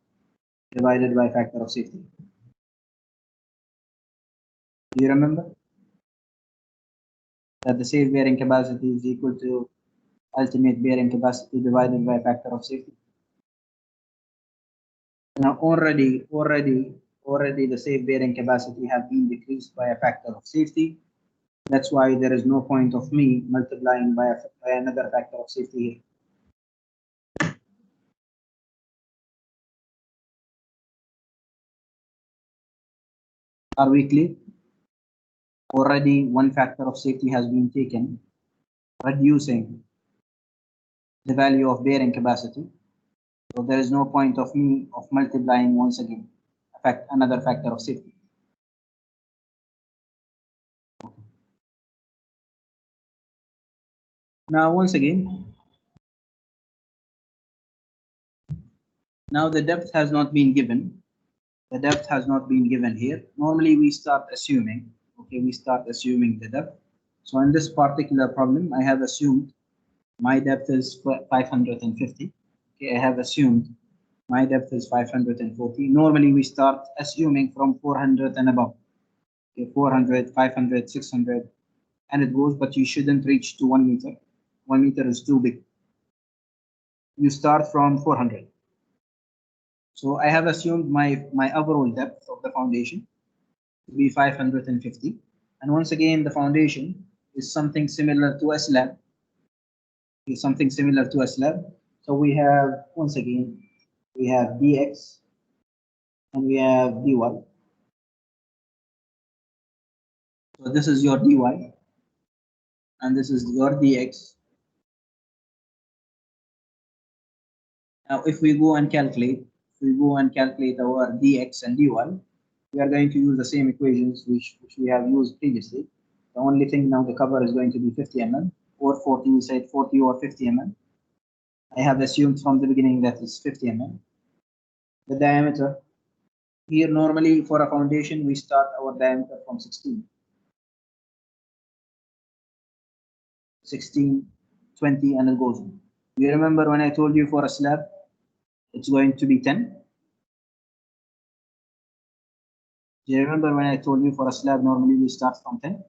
divided by factor of safety. Do you remember that the safe bearing capacity is equal to ultimate bearing capacity divided by factor of safety? Now already the safe bearing capacity have been decreased by a factor of safety. That's why there is no point of me multiplying by another factor of safety here. Are we clear? Already one factor of safety has been taken, reducing the value of bearing capacity. So there is no point of me of multiplying once again. Another factor of safety. Now once again, now the depth has not been given. The depth has not been given here. Normally we start assuming, okay, we start assuming the depth. So in this particular problem, I have assumed my depth is 550. Okay, I have assumed my depth is 540. Normally we start assuming from 400 and above. Okay, 400, 500, 600, and it goes, but you shouldn't reach to 1 meter. 1 meter is too big. You start from 400. So I have assumed my overall depth of the foundation to be 550. And once again, the foundation is something similar to a slab. Is something similar to a slab. So we have, once again, we have dx and we have dy. So this is your dy and this is your dx. Now if we go and calculate our dx and dy, we are going to use the same equations which we have used previously. The only thing now, the cover is going to be 50 mm or 40, we said 40 or 50 mm. I have assumed from the beginning that it's 50 mm. The diameter, here normally for a foundation, we start our diameter from 16, 20, and it goes on. You remember when I told you for a slab, it's going to be 10? Do you remember when I told you for a slab, normally we start from 10?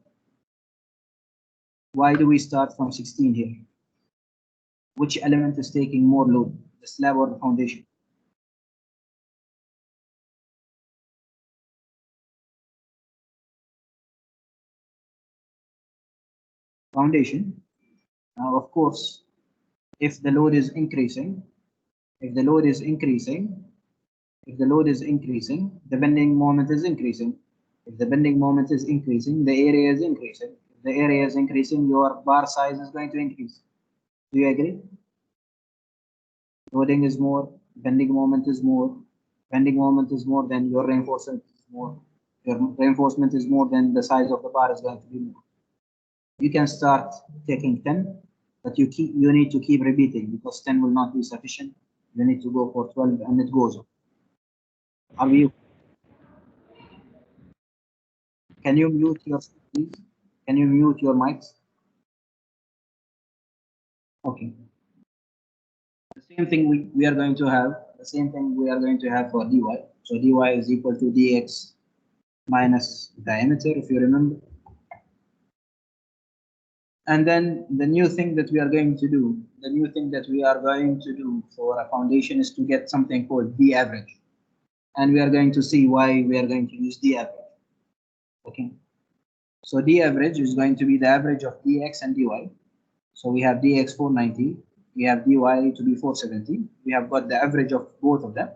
Why do we start from 16 here? Which element is taking more load, the slab or the foundation? Foundation. Now, of course, if the load is increasing, if the load is increasing, the bending moment is increasing. If the bending moment is increasing, the area is increasing. If the area is increasing, your bar size is going to increase. Do you agree? Loading is more, bending moment is more. Bending moment is more, than your reinforcement is more. Your reinforcement is more, than the size of the bar is going to be more. You can start taking 10, but you need to keep repeating, because 10 will not be sufficient. You need to go for 12, and it goes on. Are we? Can you mute yourself, please? Can you mute your mics? Okay. The same thing we are going to have. The same thing we are going to have for dy. So dy is equal to dx minus diameter, if you remember. And then the new thing that we are going to do, for a foundation is to get something called d average. And we are going to see why we are going to use d average. Okay. So d average is going to be the average of dx and dy. So we have dx 490, we have dy to be 470. We have got the average of both of them.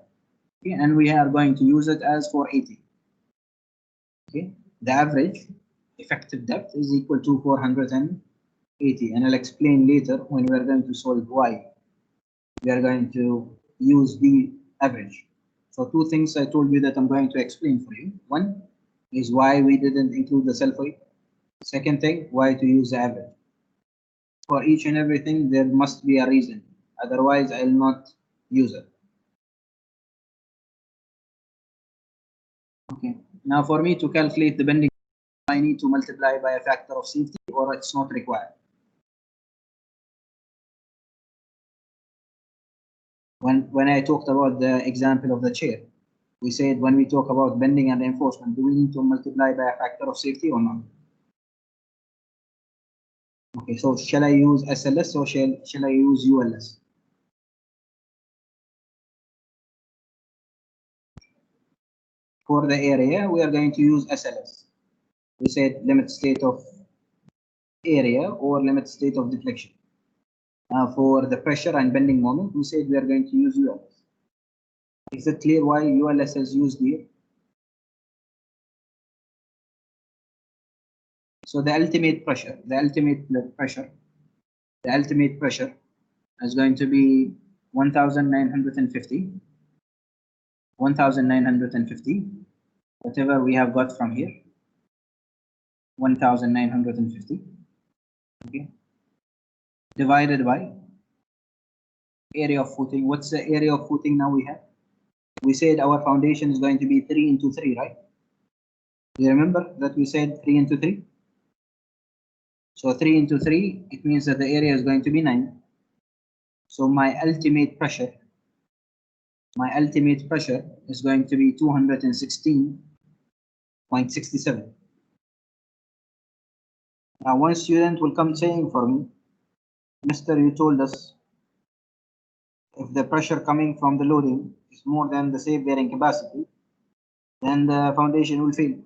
Okay, and we are going to use it as 480. Okay, the average effective depth is equal to 480, and I'll explain later when we are going to solve why we are going to use the average. So two things I told you that I'm going to explain for you. One is why we didn't include the self-weight. Second thing, why to use the average. For each and everything, there must be a reason. Otherwise, I'll not use it. Okay. Now, for me to calculate the bending, I need to multiply by a factor of safety, or it's not required. When I talked about the example of the chair, we said when we talk about bending and reinforcement, do we need to multiply by a factor of safety or not? Okay, so shall I use SLS or shall I use ULS? For the area, we are going to use SLS. We said limit state of area or limit state of deflection. For the pressure and bending moment, we said we are going to use ULS. Is it clear why ULS is used here? So the ultimate pressure is going to be 1950, 1950, whatever we have got from here, 1950, okay, divided by area of footing. What's the area of footing now we have? We said our foundation is going to be 3 into 3, right? You remember that we said 3 into 3? So 3 into 3, it means that the area is going to be 9. So my ultimate pressure is going to be 216.67. Now one student will come saying for me, Mister, you told us if the pressure coming from the loading is more than the safe bearing capacity, then the foundation will fail.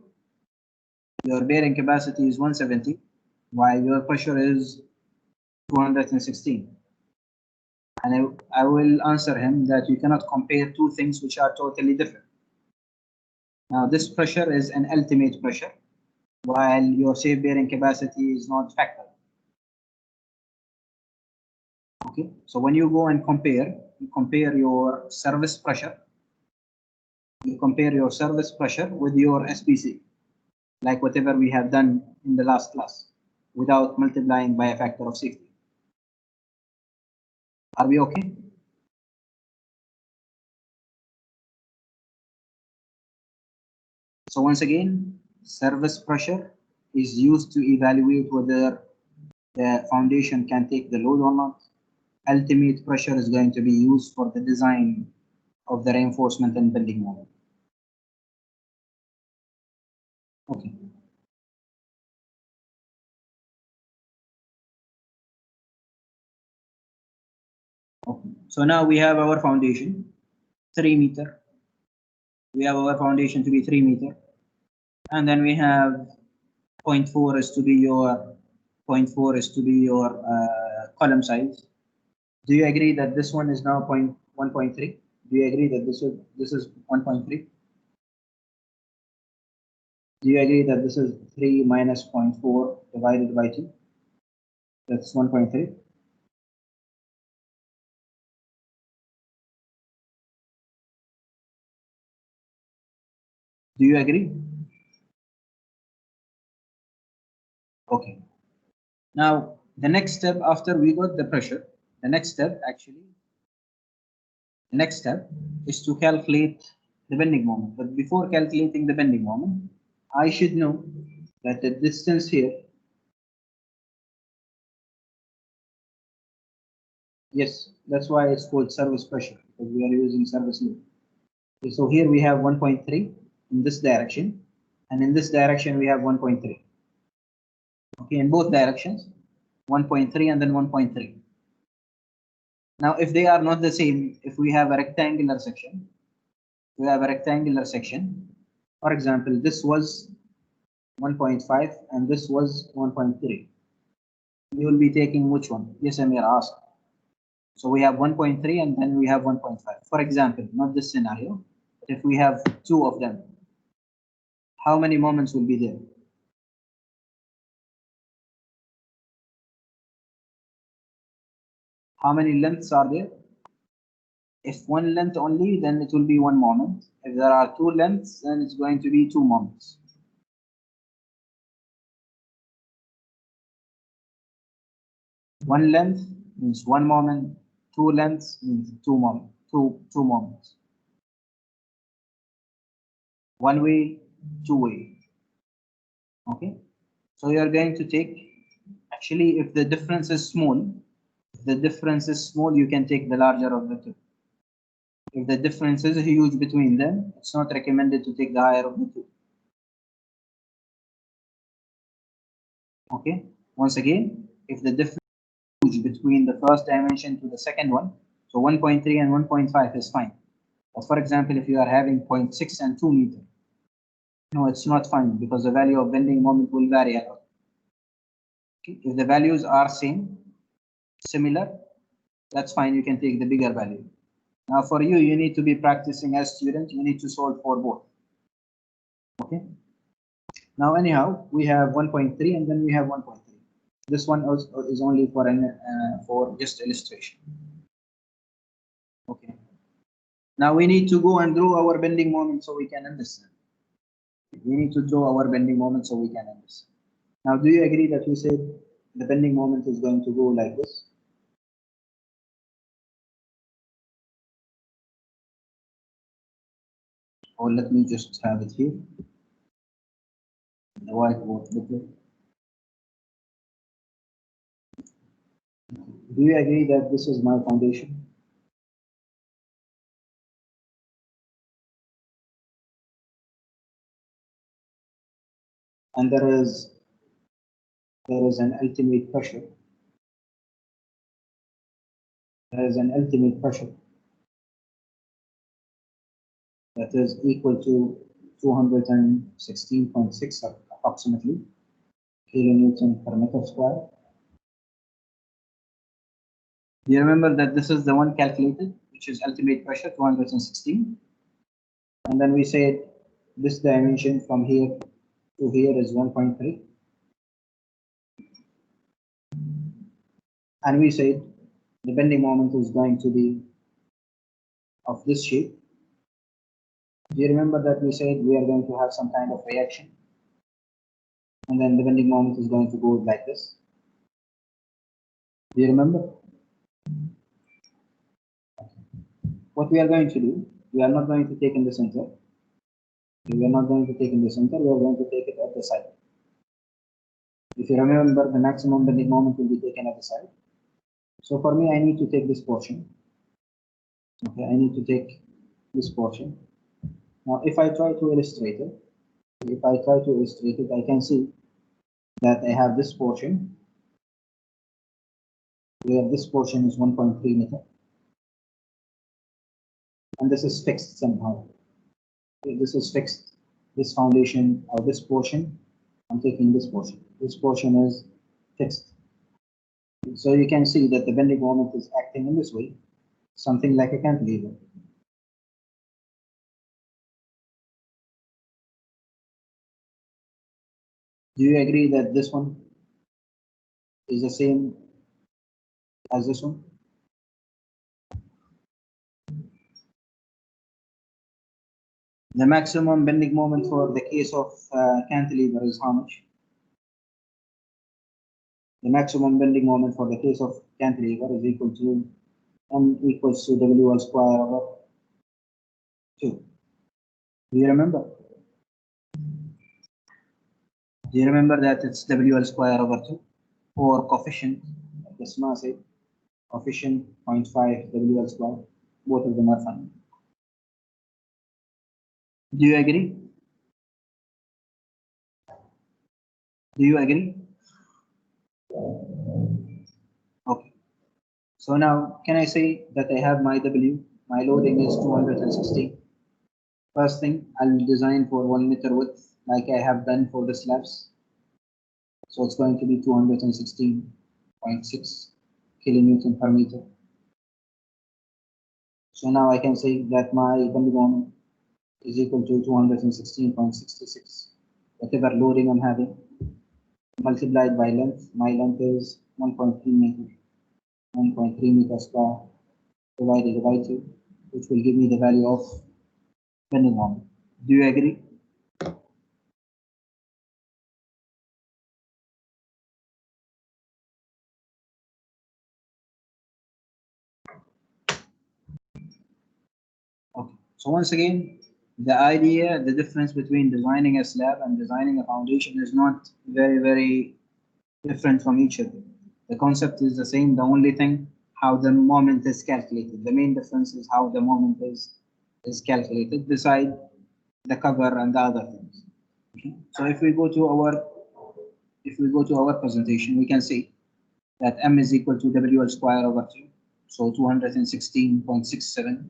Your bearing capacity is 170, while your pressure is 216. And I will answer him that you cannot compare two things which are totally different. Now this pressure is an ultimate pressure, while your safe bearing capacity is not factor. Okay, so when you go and you compare your service pressure, with your SPC, like whatever we have done in the last class, without multiplying by a factor of safety. Are we okay? So once again, service pressure is used to evaluate whether the foundation can take the load or not. Ultimate pressure is going to be used for the design of the reinforcement and bending moment. Okay. Okay. So now we have our foundation, 3 meter. We have our foundation to be 3 meter. And then we have 0.4 is to be your column size. Do you agree that this one is now 1.3? Do you agree that this is 1.3? Do you agree that this is 3 minus 0.4 divided by 2? That's 1.3. Do you agree? Okay. Now, the next step after we got the pressure, the next step is to calculate the bending moment. But before calculating the bending moment, I should know that the distance here, yes, that's why it's called service pressure, because we are using service load. Okay, so here we have 1.3 in this direction, and in this direction we have 1.3. Okay, in both directions, 1.3 and then 1.3. Now, if they are not the same, if we have a rectangular section, for example, this was 1.5 and this was 1.3. You will be taking which one? Yes, Amir asked. So we have 1.3 and then we have 1.5. For example, not this scenario, but if we have two of them, how many moments will be there? How many lengths are there? If one length only, then it will be 1 moment. If there are 2 lengths, then it's going to be 2 moments. One length means 1 moment, 2 lengths means 2 moments. Two moments. One way, two way. Okay. So you are going to take, actually, if the difference is small, you can take the larger of the two. If the difference is huge between them, it's not recommended to take the higher of the two. Okay. Once again, if the difference is huge between the first dimension to the second one, so 1.3 and 1.5 is fine. But for example, if you are having 0.6 and 2 meter, no, it's not fine because the value of bending moment will vary a lot. Okay. If the values are similar, that's fine. You can take the bigger value. Now for you, you need to be practicing as student. You need to solve for both. Okay. Now anyhow, we have 1.3 and then we have 1.3. This one is only for just illustration. Now we need to go and draw our bending moment so we can understand. We need to draw our bending moment so we can understand. Now, do you agree that we said the bending moment is going to go like this? Or let me just have it here. The whiteboard better. Do you agree that this is my foundation? And there is an ultimate pressure. There is an ultimate pressure that is equal to 216.6 approximately kilonewton per meter square. Do you remember that this is the one calculated, which is ultimate pressure 216? And then we said this dimension from here to here is 1.3. And we said the bending moment is going to be of this shape. Do you remember that we said we are going to have some kind of reaction? And then the bending moment is going to go like this. Do you remember? What we are going to do, we are not going to take in the center. We are not going to take in the center, we are going to take it at the side. If you remember, the maximum bending moment will be taken at the side. So for me, I need to take this portion. Okay, I need to take this portion. Now, if I try to illustrate it, I can see that I have this portion, where this portion is 1.3 meter. And this is fixed somehow. Okay, this is fixed. This foundation or this portion, I'm taking this portion. This portion is fixed. So you can see that the bending moment is acting in this way, something like a cantilever. Do you agree that this one is the same as this one? The maximum bending moment for the case of cantilever is how much? The maximum bending moment for the case of cantilever is equal to m equals to wl square over 2. Do you remember? Do you remember that it's wl square over 2? Or coefficient, like the SMA said, coefficient 0.5 wl square. Both of them are fine. Do you agree? Do you agree? Okay. So now, can I say that I have my W? My loading is 260. First thing, I'll design for 1 meter width, like I have done for the slabs. So it's going to be 216.6 kilonewton per meter. So now I can say that my bending moment is equal to 216.66. Whatever loading I'm having, multiplied by length. My length is 1.3 meter. 1.3 meter square divided by 2, which will give me the value of bending moment. Do you agree? Okay. So once again, the idea, the difference between designing a slab and designing a foundation is not very different from each other. The concept is the same. The only thing, how the moment is calculated. The main difference is how the moment is calculated, beside the cover and the other things. Okay. So if we go to our presentation, we can see that m is equal to wl square over 2. So 216.67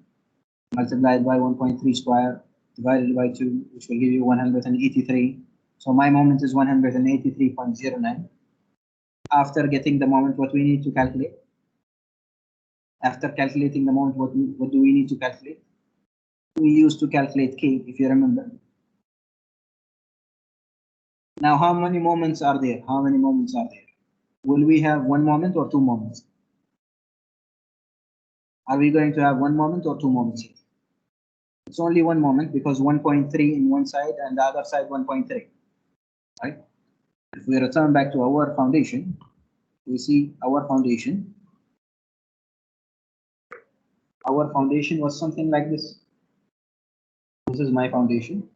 multiplied by 1.3 square divided by 2, which will give you 183. So my moment is 183.09. After getting the moment, what we need to calculate? After calculating the moment, what do we need to calculate? We used to calculate K, if you remember. Now, how many moments are there? How many moments are there? Will we have one moment or two moments? Are we going to have one moment or two moments here? It's only one moment because 1.3 in one side and the other side 1.3, right? If we return back to our foundation, we see our foundation. Our foundation was something like this. This is my foundation,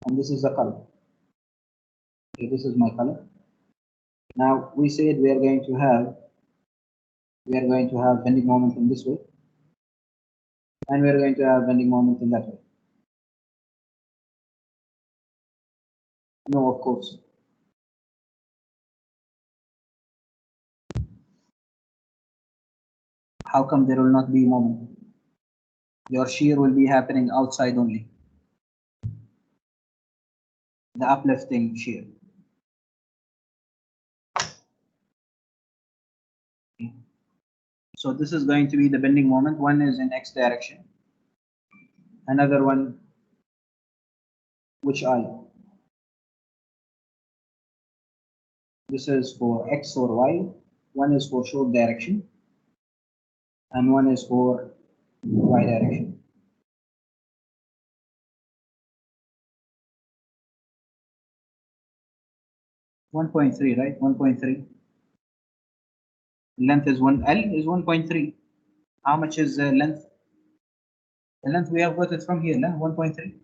and this is the color. Okay, this is my color. Now we said we are going to have bending moment in this way, and we are going to have bending moment in that way. No, of course. How come there will not be moment? Your shear will be happening outside only. The uplifting shear. Okay. So this is going to be the bending moment. One is in X direction. Another one, which I? This is for X or Y. One is for short direction. And one is for Y direction. .3, right? 1.3. Length is L is 1.3. How much is length? The length we have got it from here, 1.3.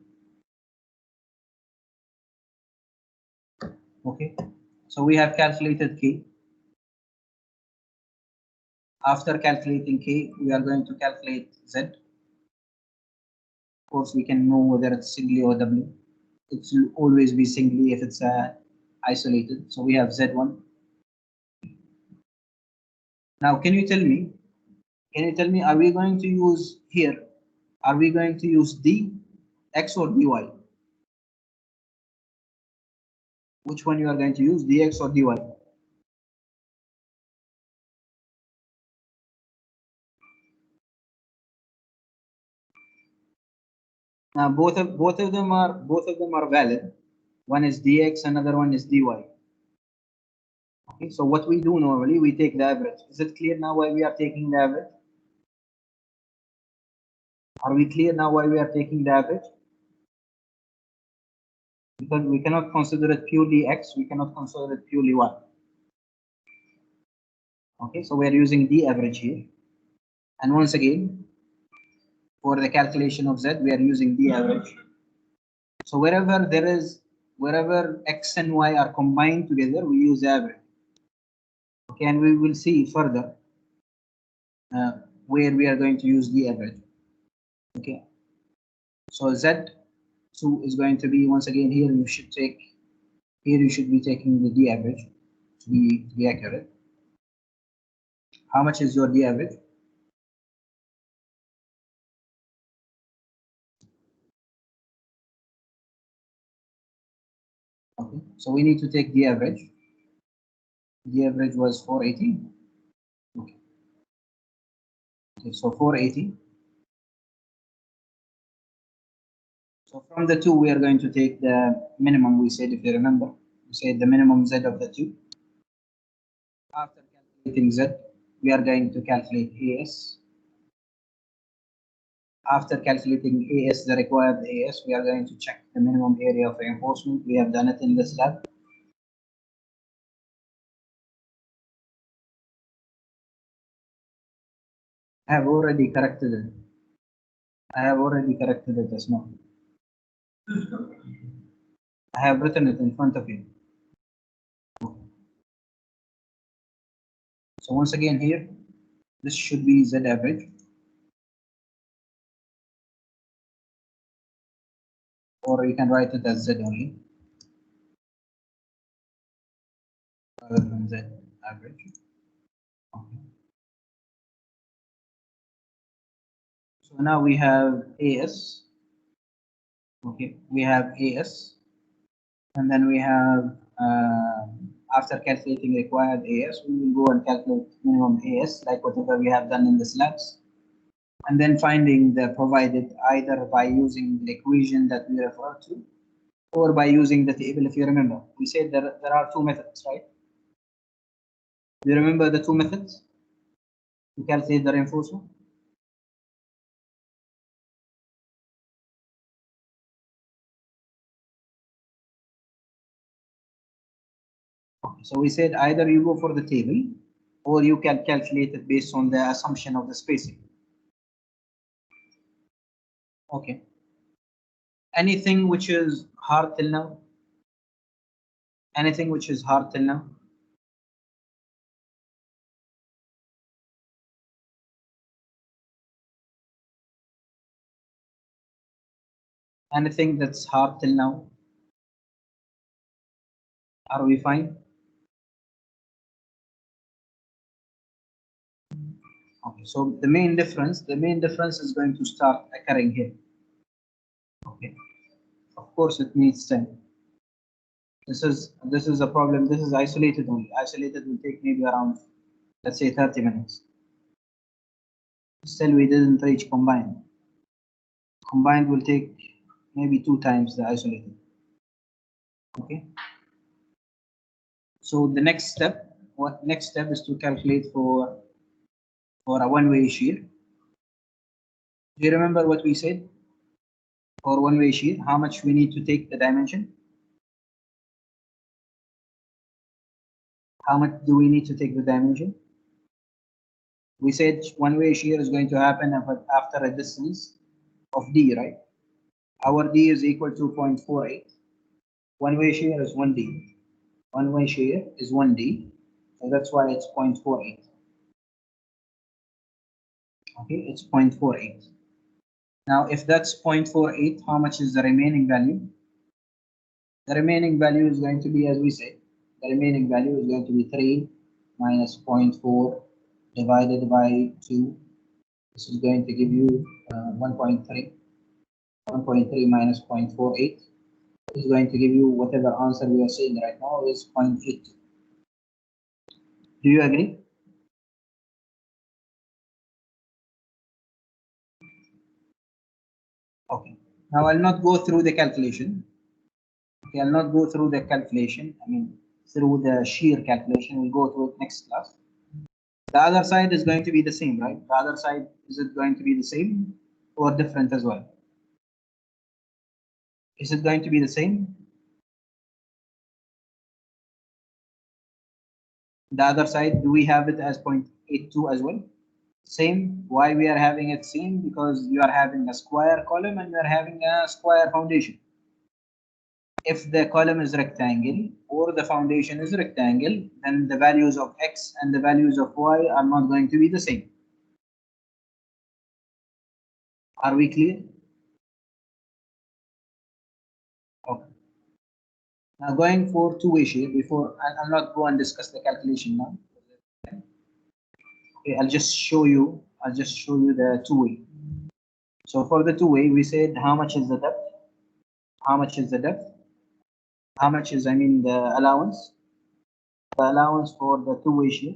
Okay. So we have calculated K. After calculating K, we are going to calculate Z. Of course, we can know whether it's singly or doubly. It will always be singly if it's isolated. So we have Z1. Now, can you tell me, are we going to use here, are we going to use D, X or dy? Which one you are going to use, dx or dy? Now both of them are valid. One is dx, another one is dy. Okay, so what we do normally, we take the average. Is it clear now why we are taking the average? Are we clear now why we are taking the average? Because we cannot consider it purely x, we cannot consider it purely y. Okay, so we are using the average here. And once again, for the calculation of z, we are using the average. So wherever x and y are combined together, we use average. Okay, and we will see further where we are going to use the average. Okay, so Z2 is going to be, once again, here you should be taking the D average to be accurate. How much is your D average? Okay, so we need to take the average. The average was 480. Okay, so 480. So from the two, we are going to take the minimum. We said, if you remember, we said the minimum Z of the two. After calculating Z, we are going to calculate AS. After calculating AS, the required AS, we are going to check the minimum area of reinforcement. We have done it in this lab. I have already corrected it. As no. I have written it in front of you. So once again here, this should be Z average. Or you can write it as Z only. Rather than Z average. Okay. So now we have AS. Okay, we have AS. And then we have, after calculating required AS, we will go and calculate minimum AS, like whatever we have done in the slabs. And then finding the provided either by using the equation that we refer to, or by using the table. If you remember, we said there are two methods, right? Do you remember the two methods to calculate the reinforcement? So we said either you go for the table or you can calculate it based on the assumption of the spacing. Okay. Anything which is hard till now? Anything which is hard till now? Anything that's hard till now? Are we fine? Okay, so the main difference is going to start occurring here. Okay, of course it needs time. This is a problem. This is isolated only. Isolated will take maybe around, let's say, 30 minutes. Still we didn't reach combined. Combined will take maybe 2 times the isolated. Okay. So the next step is to calculate for a one-way shear. Do you remember what we said? For one-way shear, how much we need to take the dimension? How much do we need to take the dimension? We said one-way shear is going to happen after a distance of d, right? Our d is equal to 0.48. One-way shear is 1d. One-way shear is 1d, so that's why it's 0.48. Okay, it's 0.48. Now, if that's 0.48, how much is the remaining value? The remaining value is going to be, as we said, the remaining value is going to be 3 minus 0.4 divided by 2. This is going to give you 1.3. 1.3 minus 0.48 is going to give you whatever answer we are saying right now is 0.8. Do you agree? Okay. Now I'll not go through the calculation. Okay, I'll not go through the calculation. I mean, through the shear calculation. We'll go through it next class. The other side is going to be the same, right? The other side, is it going to be the same or different as well? Is it going to be the same? The other side, do we have it as 0.82 as well? Same. Why we are having it same? Because you are having a square column and you are having a square foundation. If the column is rectangle or the foundation is rectangle, then the values of x and the values of y are not going to be the same. Are we clear? Okay. Now going for two-way shear, before I'll not go and discuss the calculation now. Okay, I'll just show you the two-way. So for the two-way, we said how much is the depth? How much is the depth? How much is, I mean, the allowance? The allowance for the two-way shear.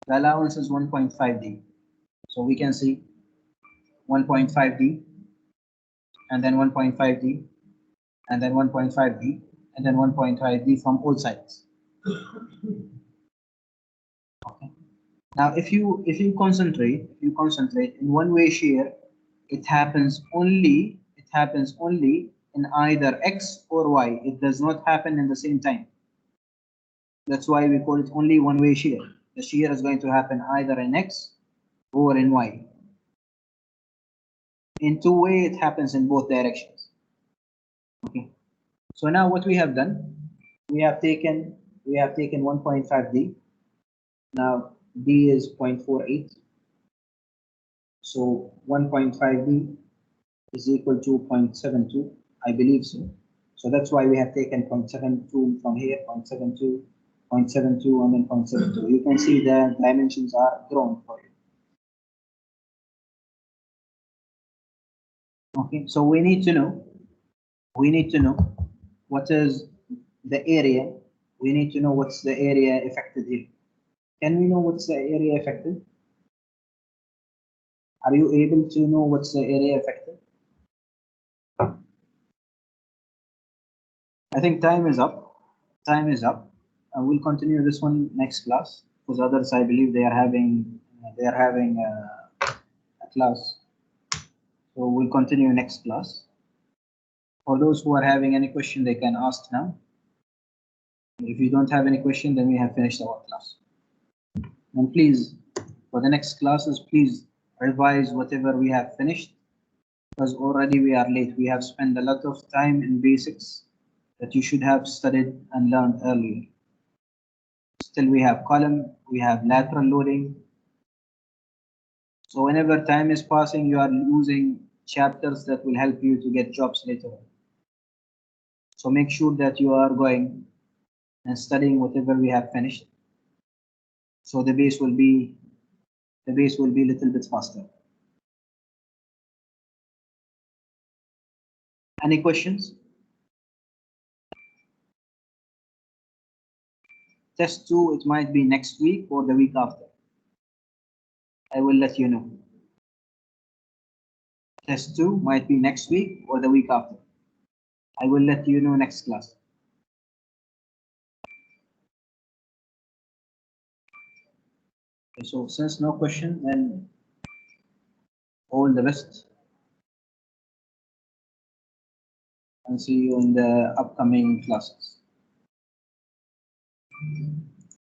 The allowance is 1.5D. So we can see 1.5D and then 1.5D and then 1.5D and then 1.5D from all sides. Okay. Now if you concentrate in one-way shear, it happens only in either X or Y. It does not happen in the same time. That's why we call it only one-way shear. The shear is going to happen either in X or in Y. In two-way, it happens in both directions. Okay. So now what we have done, we have taken 1.5D. Now D is 0.48. So 1.5D is equal to 0.72. I believe so. So that's why we have taken 0.72 from here, 0.72, 0.72, and then 0.72. You can see the dimensions are drawn for you. Okay, so we need to know what is the area. We need to know what's the area affected here. Can we know what's the area affected? Are you able to know what's the area affected? I think time is up. Time is up. We'll continue this one next class because others, I believe, they are having a class. So we'll continue next class. For those who are having any question, they can ask now. If you don't have any question, then we have finished our class. And please, for the next classes, please revise whatever we have finished, because already we are late. We have spent a lot of time in basics that you should have studied and learned earlier. Still, we have column, we have lateral loading. So whenever time is passing, you are losing chapters that will help you to get jobs later on. So make sure that you are going and studying whatever we have finished. So the base will be a little bit faster. Any questions? Test 2, it might be next week or the week after. I will let you know. Test 2 might be next week or the week after. I will let you know next class. Okay, so since no question, then all the best. And see you in the upcoming classes.